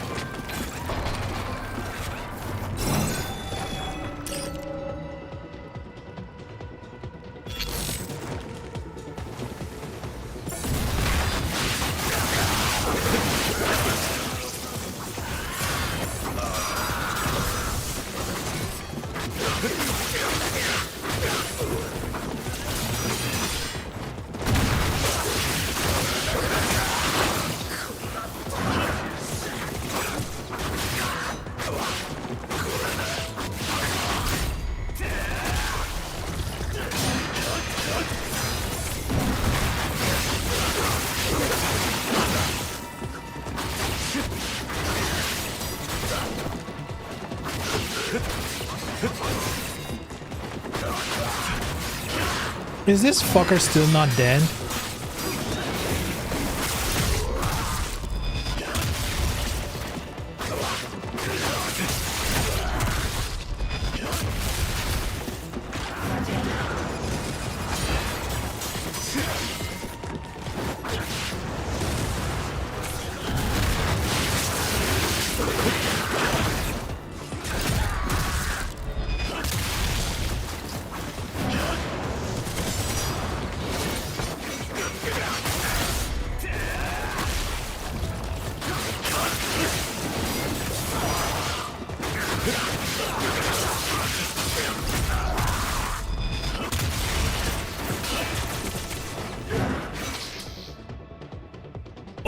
Is this fucker still not dead?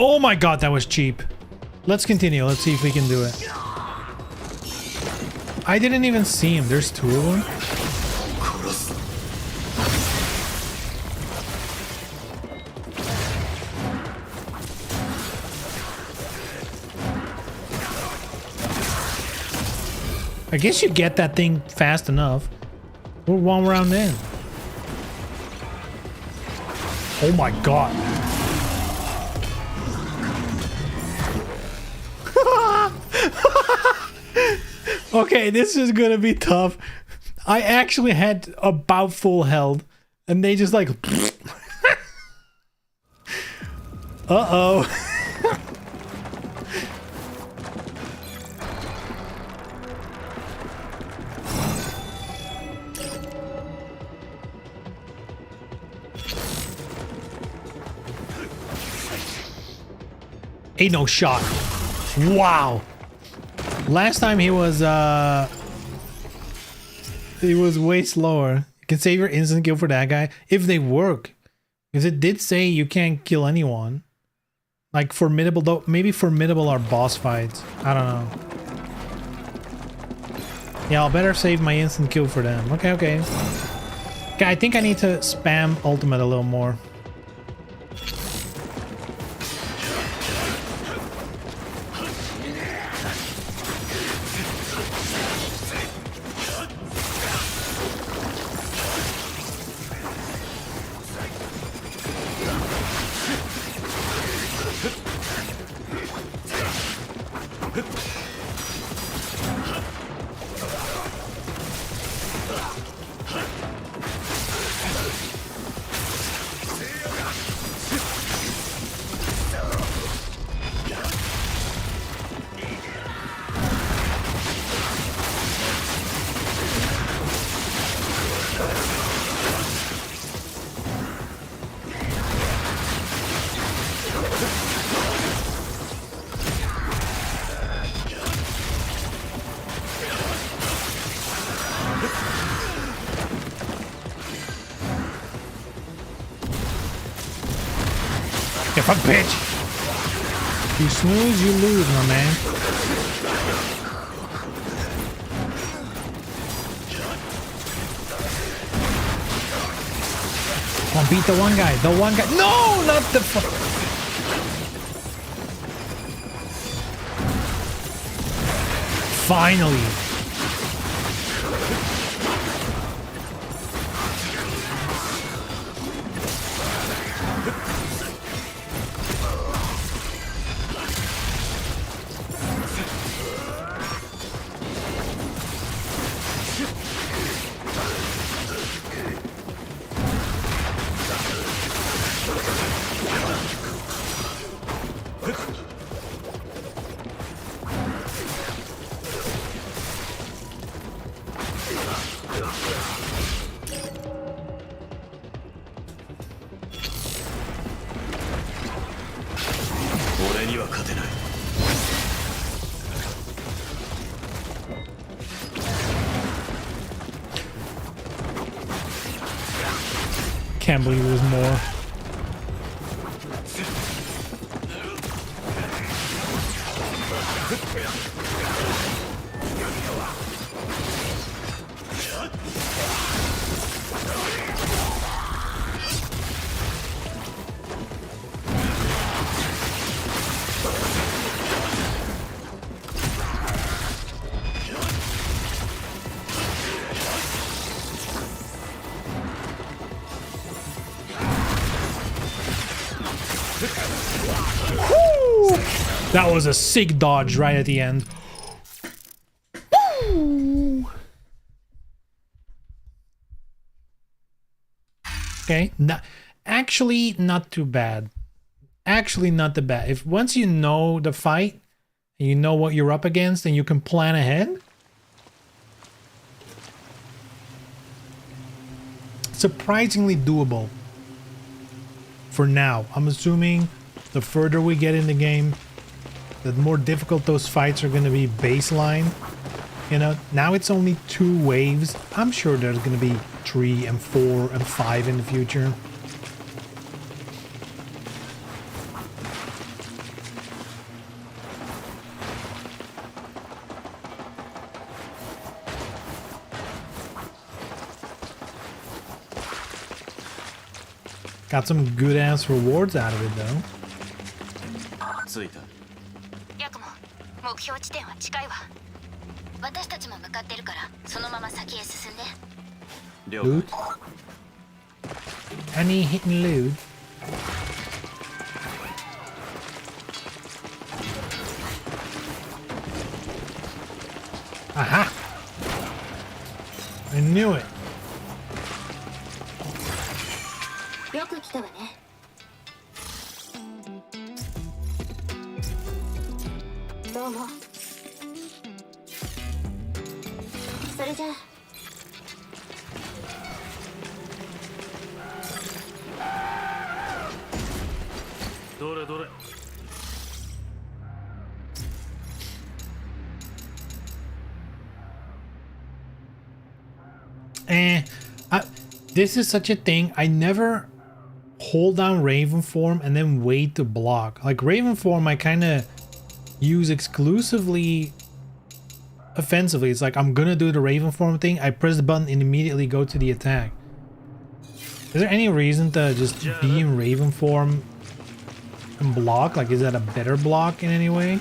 Oh my god, that was cheap. Let's continue. Let's see if we can do it. I didn't even see him. There's two of them. I guess you get that thing fast enough. We're one round in. Oh my god. Okay, this is gonna be tough. I actually had about full health and they just like uh-oh. Ain't no shot. Wow. Last time he was way slower. You can save your instant kill for that guy if they work. Because it did say you can't kill anyone. Like formidable though, maybe formidable are boss fights. I don't know. Yeah, I'll better save my instant kill for them. Okay, okay. Okay, I think I need to spam ultimate a little more. Get fucked, bitch! You snooze, you lose, my man. Come on, beat the one guy. The one guy. No, not the fuck. Finally. Can't believe there's more. That was a sick dodge right at the end. Okay, actually not too bad. Actually not too bad. If once you know the fight, and you know what you're up against, and you can plan ahead, surprisingly doable. For now, I'm assuming the further we get in the game, the more difficult those fights are going to be baseline. You know, now it's only 2 waves. I'm sure there's going to be 3 and 4 and 5 in the future. Got some good ass rewards out of it though. 着いた。ヤクモ、目標地点は近いわ。私たちも向かってるから、そのまま先へ進んで。了解。 Loot? Any hidden loot? Aha! I knew it. よく来たわね。どうも。それじゃあ。どれどれ。This is such a thing. I never hold down Raven form and then wait to block. Like Raven form, I kind of use exclusively offensively. It's like I'm gonna do the Raven form thing. I press the button and immediately go to the attack. Is there any reason to just be in Raven form and block? Like, is that a better block in any way?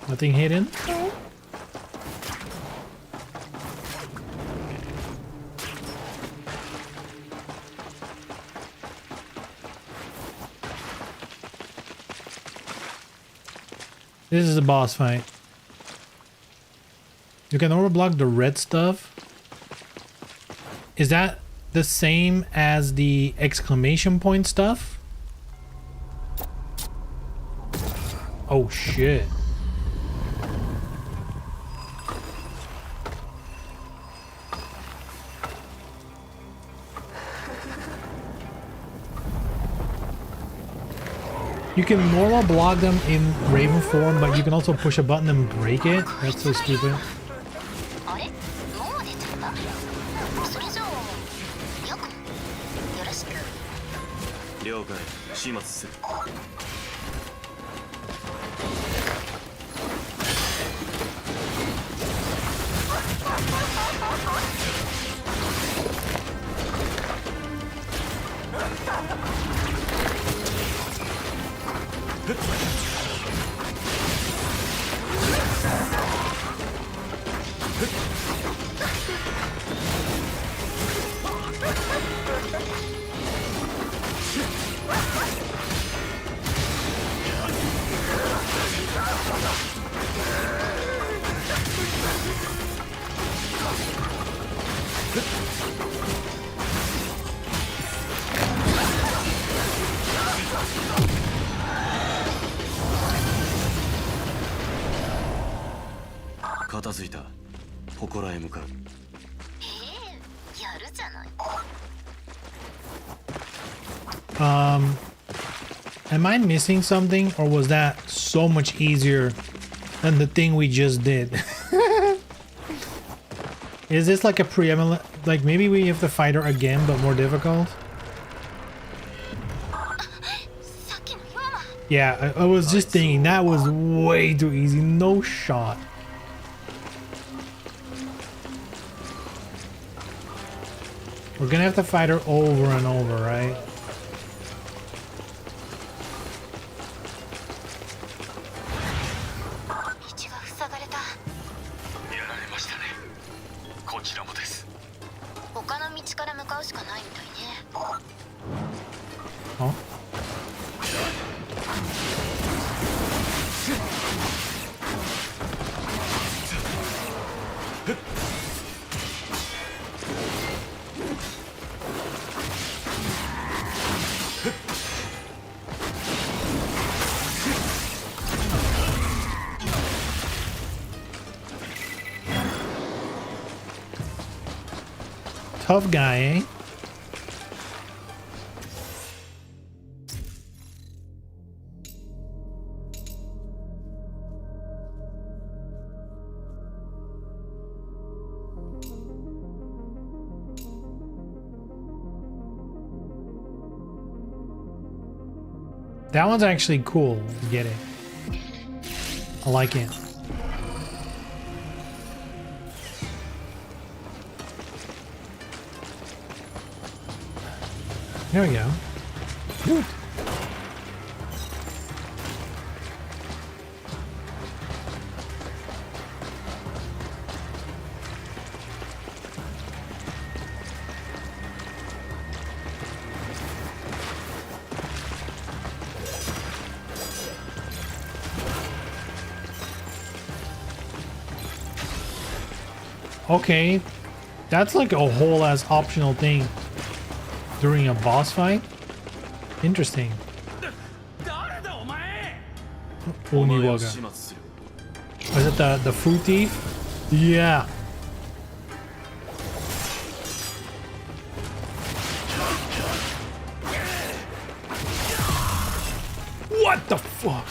Nothing hidden? This is a boss fight. You can overblock the red stuff. Is that the same as the exclamation point stuff? Oh shit. You can normal block them in Raven form, but you can also push a button and break it. That's so stupid. あれもう出ちゃったそれじゃあよくよろしく了解始末する片付いた祠へ向かうやるじゃない Am I missing something, or was that so much easier than the thing we just did? Is this like a preeminent, like maybe we have to fight her again, but more difficult? Yeah, I was just thinking that was way too easy. No shot. We're gonna have to fight her over and over, right? Huh? Tough guy, eh? That one's actually cool. Get it. I like it. There we go. Good. Okay, that's like a whole ass optional thing during a boss fight. Interesting. Oniwaga. Is it the food thief? Yeah. What the fuck?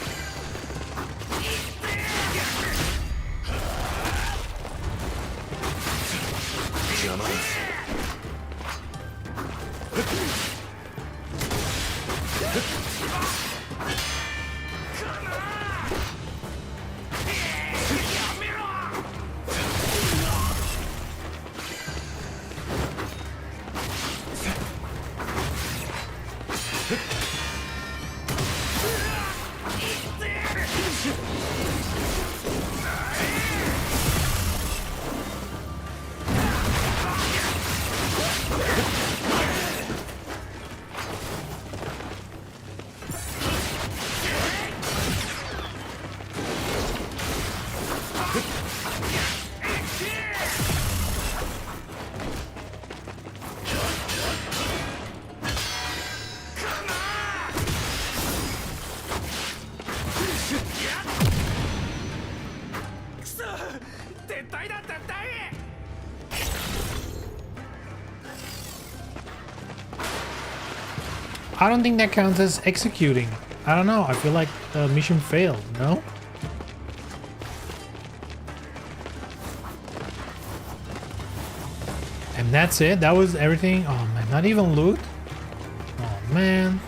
I don't think that counts as executing. I don't know. I feel like the mission failed, no? And that's it? That was everything? Oh man, not even loot? Oh man.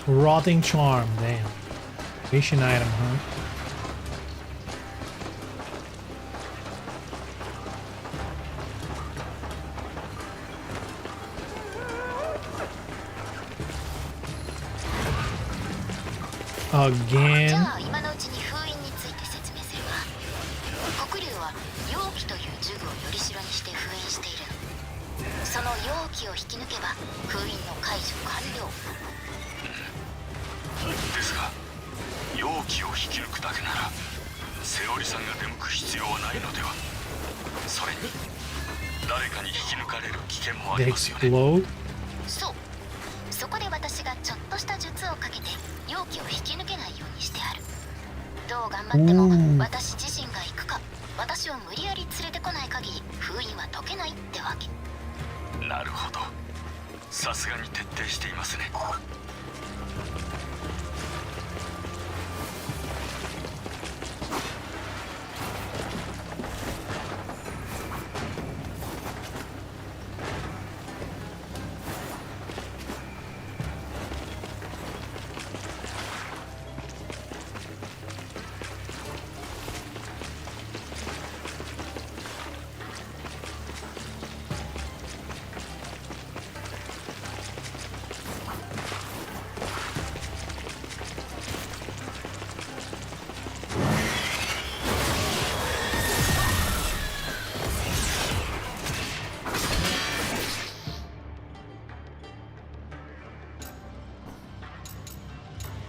Rotting charm, damn. Mission item, huh? Again. じゃあ今のうちに封印について説明するわ。黒龍は容器という呪具をよりしろにして封印しているの。その容器を引き抜けば封印の解除完了。ですが容器を引き抜くだけならセオリさんが出向く必要はないのでは。それに誰かに引き抜かれる危険もあ They りますよね。 explode? そう。そこで私がちょっとした術をかけて容器を引き抜けないようにしてある。どう頑張っても私自身が行くか、私を無理やり連れてこない限り封印は解けないってわけ。なるほど。さすがに徹底していますね。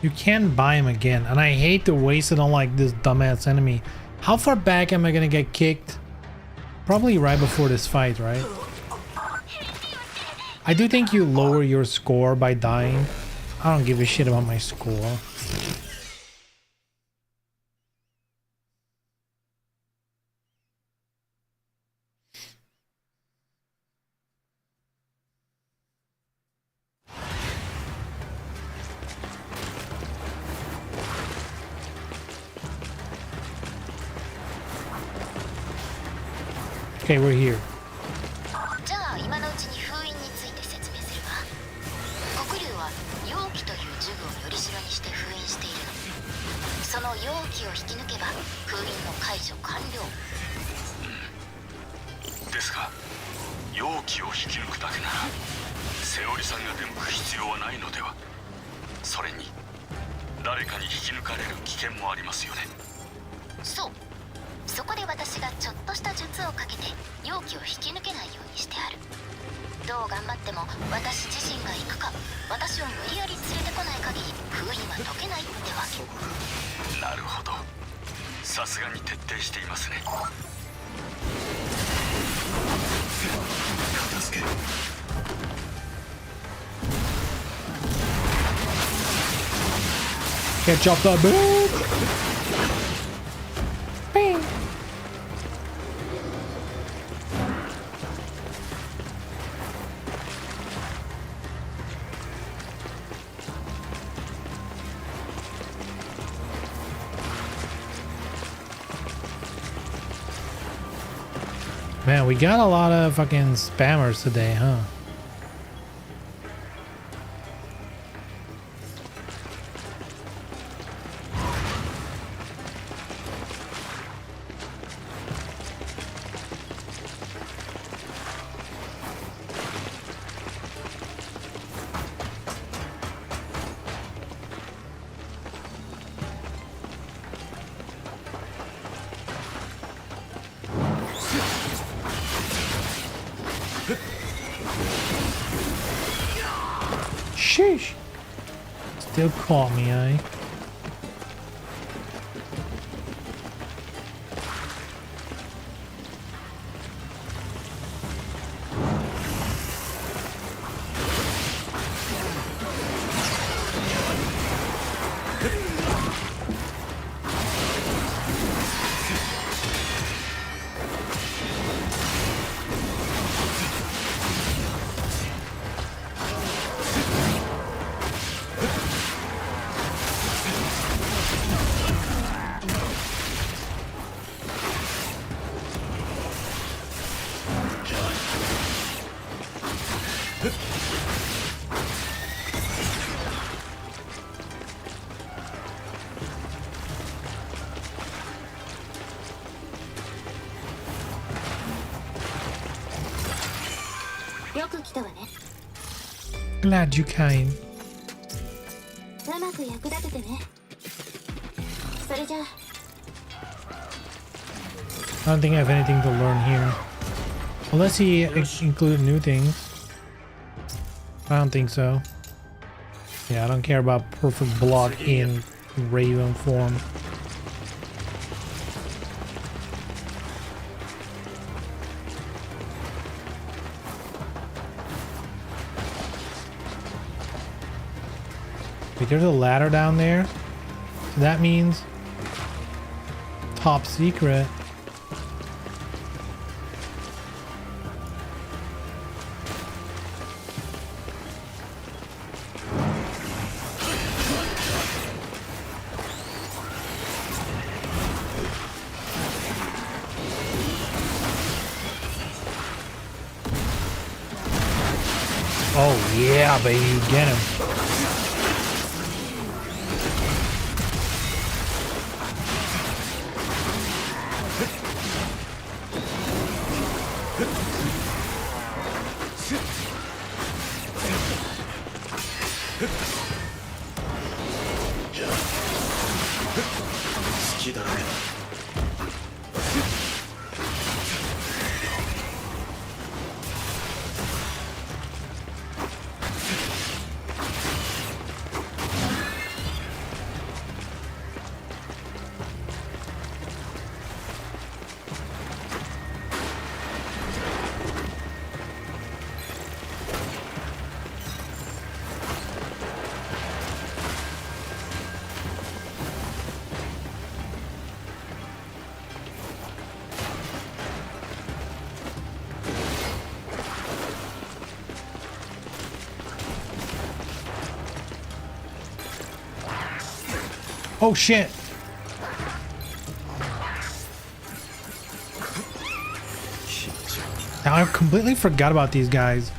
You can't buy him again, and I hate to waste it on like this dumbass enemy. How far back am I gonna get kicked? Probably right before this fight, right? I do think you lower your score by dying. I don't give a shit about my score. Okay, we're here. じゃあ今のうちに封印について説明するわ。黒龍は容器という呪具をよりしろにして封印しているの。その容器を引き抜けば封印の解除完了。ですが容器を引き抜くだけならセオリさんが出向く必要はないのでは。それに誰かに引き抜かれる危険もありますよね。そう。そこで私がちょっとした術をかけて容器を引き抜けないようにしてある。どう頑張っても私自身が行くか、私を無理やり連れてこない限り封印は解けないってわけ。なるほど。さすがに徹底していますね。助ける。Catch up the bitch! Man, we got a lot of fucking spammers today, huh? Sheesh. Still caught me, eh? よく来たわね。 Glad you came. うまく役立ててね。それじゃあ I don't think I have anything to learn here. Unless he include new things. I don't think so. Yeah, I don't care about perfect block in Raven form. Wait, there's a ladder down there? So that means top secret. Oh yeah, baby, get him. Oh shit. Now I completely forgot about these guys.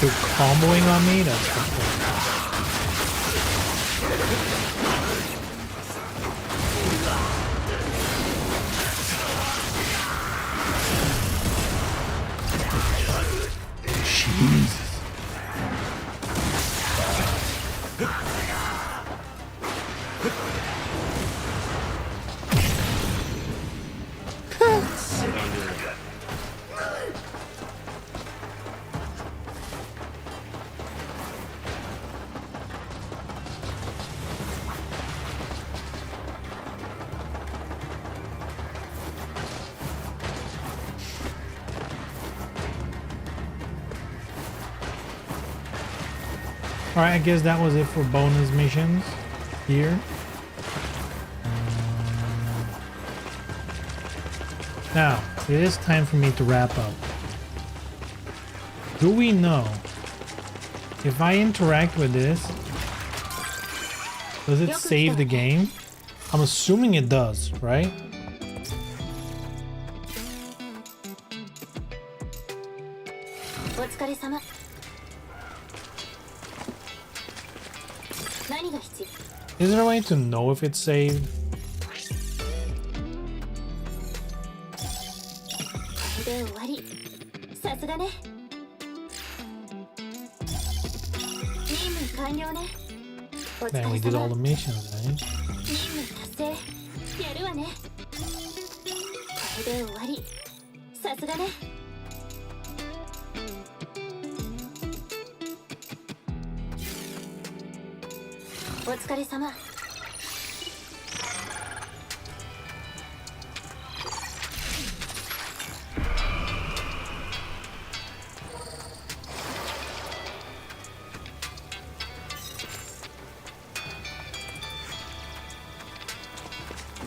They're comboing on me? That's cool. Jesus. Alright, I guess that was it for bonus missions here. Now, it is time for me to wrap up. Do we know if I interact with this, does it save the game? I'm assuming it does, right? Is there a way to know if it's saved? Man, we did all the missions, right?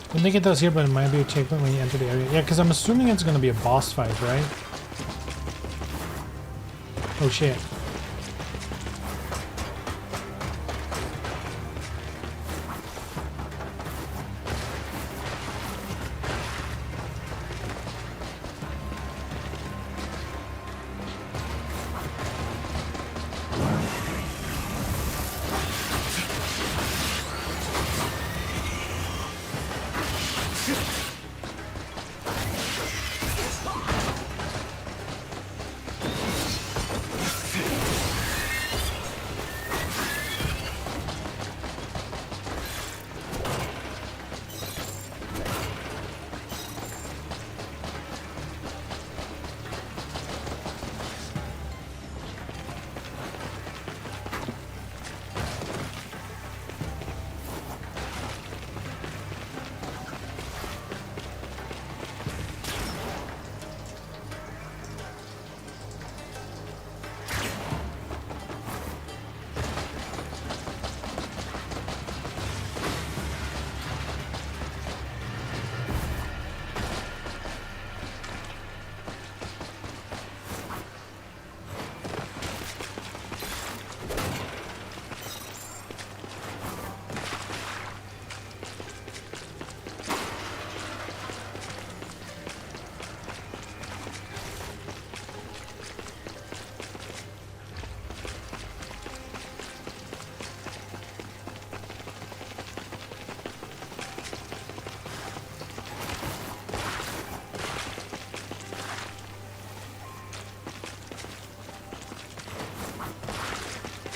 I don't think it does here, but it might be a checkpoint when you enter the area. Yeah, because I'm assuming it's going to be a boss fight, right? Oh shit.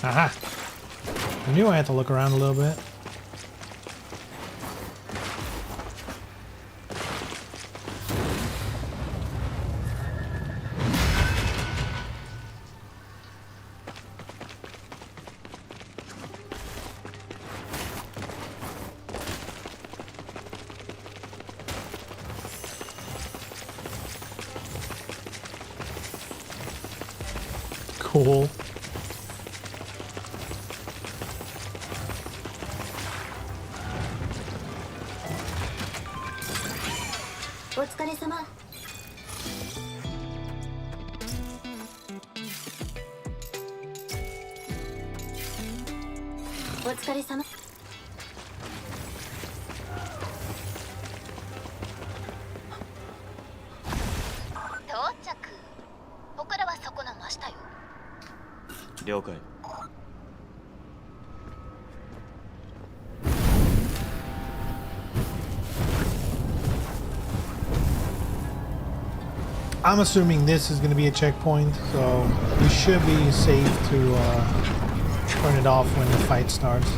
Aha! I knew I had to look around a little bit. Cool. I'm assuming this is going to be a checkpoint, so we should be safe to turn it off when the fight starts.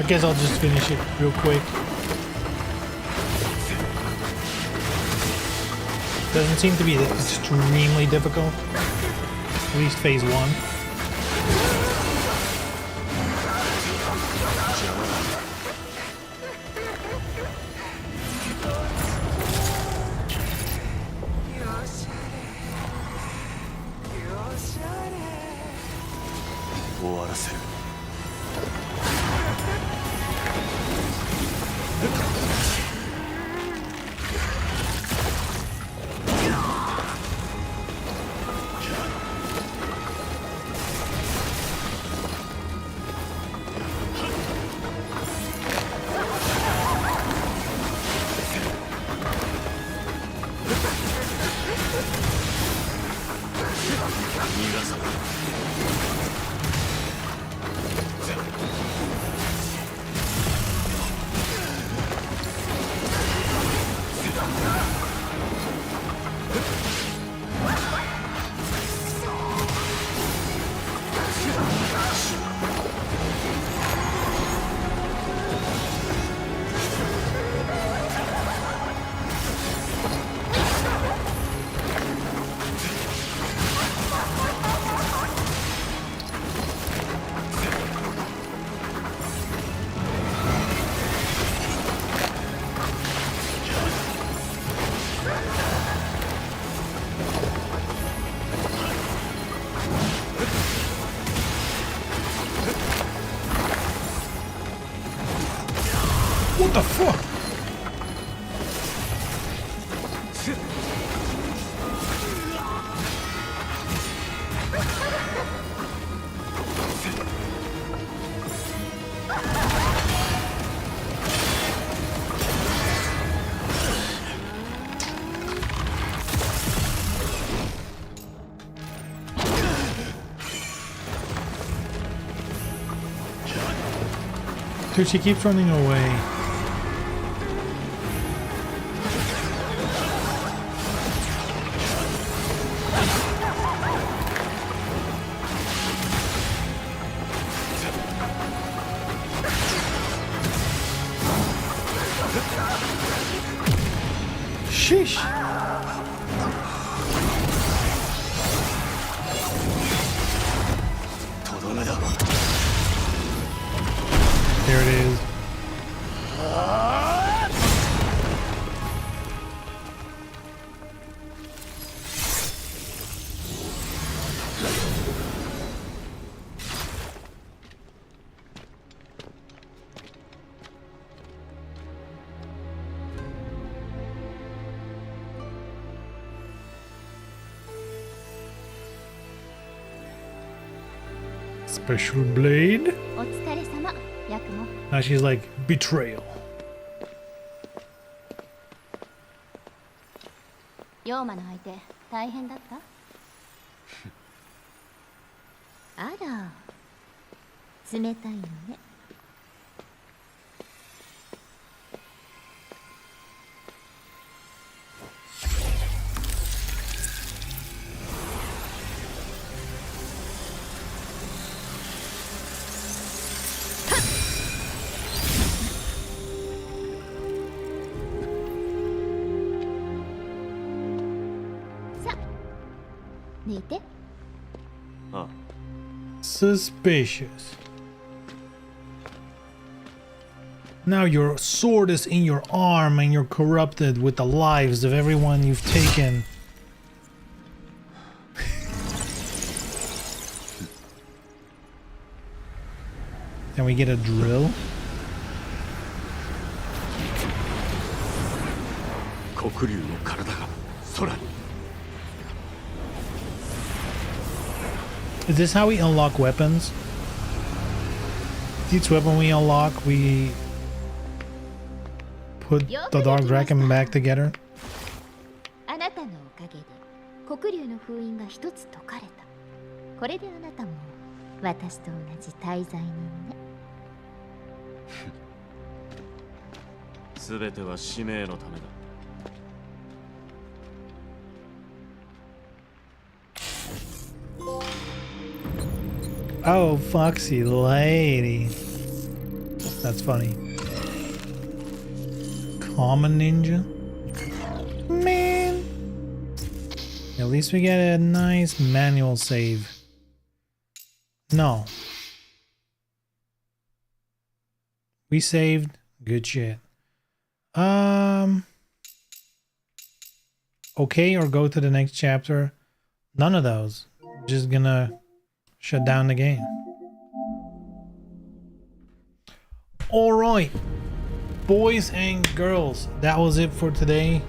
I guess I'll just finish it real quick. Doesn't seem to be extremely difficult. At least phase 1. What the fuck? Dude, she keeps running away. Sheesh. There it is. Special blade. お疲れ様、ヤクモ。 Now she's like betrayal. ヨーマの相手、大変だった？あら、冷たいのね。寝て。 Suspicious. Now your sword is in your arm and you're corrupted with the lives of everyone you've taken. Can we get a drill? Is this how we unlock weapons? Each weapon we unlock, we put the Dark Dragon back together? あなたのおかげで黒竜の封印が一つ解かれた。これであなたも私と同じ大罪人ね。すべては使命のためだ。 Oh, Foxy Lady. That's funny. Common ninja? Man. At least we get a nice manual save. No. We saved. Good shit. Okay, or go to the next chapter. None of those. Just gonna shut down the game. Alright. Boys and girls, that was it for today.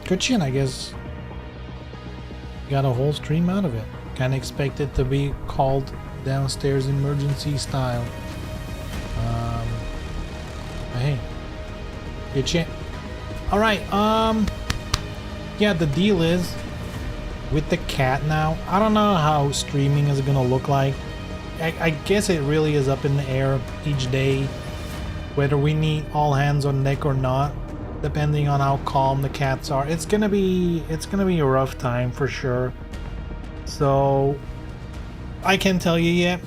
Good shit, I guess. Got a whole stream out of it. Can't expect it to be called downstairs emergency style. But hey, good shit. All right. Yeah, the deal is with the cat now. I don't know how streaming is gonna look like. I guess it really is up in the air each day, whether we need all hands on deck or not, depending on how calm the cats are. It's gonna be a rough time for sure. So I can't tell you yet.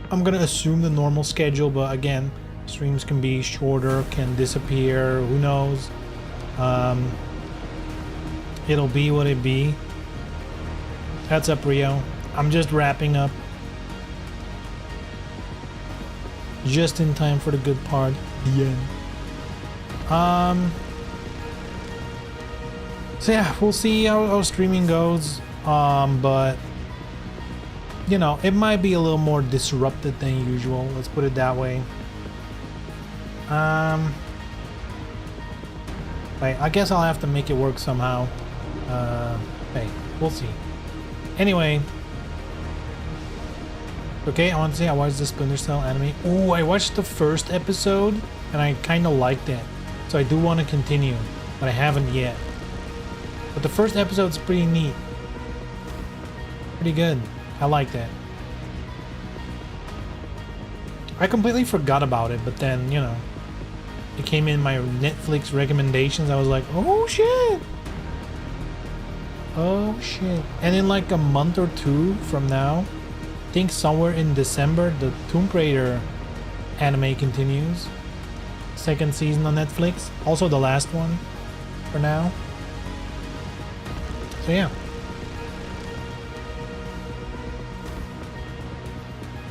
I'm gonna assume the normal schedule, but again, streams can be shorter, can disappear, who knows. It'll be what it be. That's up, Rio. I'm just wrapping up. Just in time for the good part, the end. So yeah, we'll see how streaming goes. But you know, it might be a little more disrupted than usual. Let's put it that way. I guess I'll have to make it work somehow. Hey, we'll see. Anyway. Okay, I want to say I watched the Splinter Cell anime. Oh, I watched the first episode and I kind of liked it. So I do want to continue, but I haven't yet. But the first episode's pretty neat. Pretty good. I liked it. I completely forgot about it, but then, you know, it came in my Netflix recommendations. I was like, oh shit! Oh shit. And in like a month or two from now, I think somewhere in December, the Tomb Raider anime continues. Second season on Netflix. Also the last one for now. So yeah.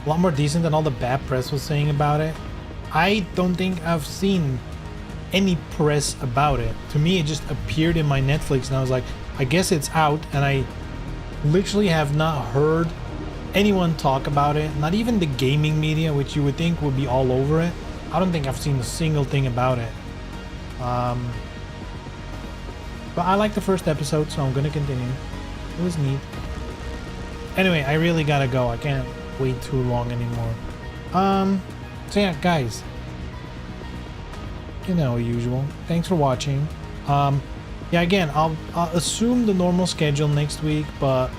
A lot more decent than all the bad press was saying about it. I don't think I've seen any press about it. To me, it just appeared in my Netflix and I was like, I guess it's out, and I literally have not heard anyone talk about it. Not even the gaming media, which you would think would be all over it. I don't think I've seen a single thing about it. But I like the first episode, so I'm gonna continue. It was neat. Anyway, I really gotta go. I can't wait too long anymore. So yeah, guys, you know, usual. Thanks for watching. Yeah, again, I'll assume the normal schedule next week, but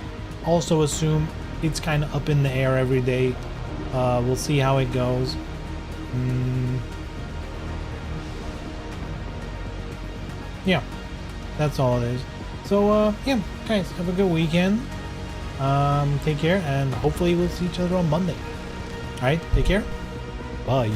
also assume it's kind of up in the air every day. We'll see how it goes. Yeah, that's all it is. So yeah, guys, have a good weekend. Take care, and hopefully we'll see each other on Monday. All right, take care. Bye.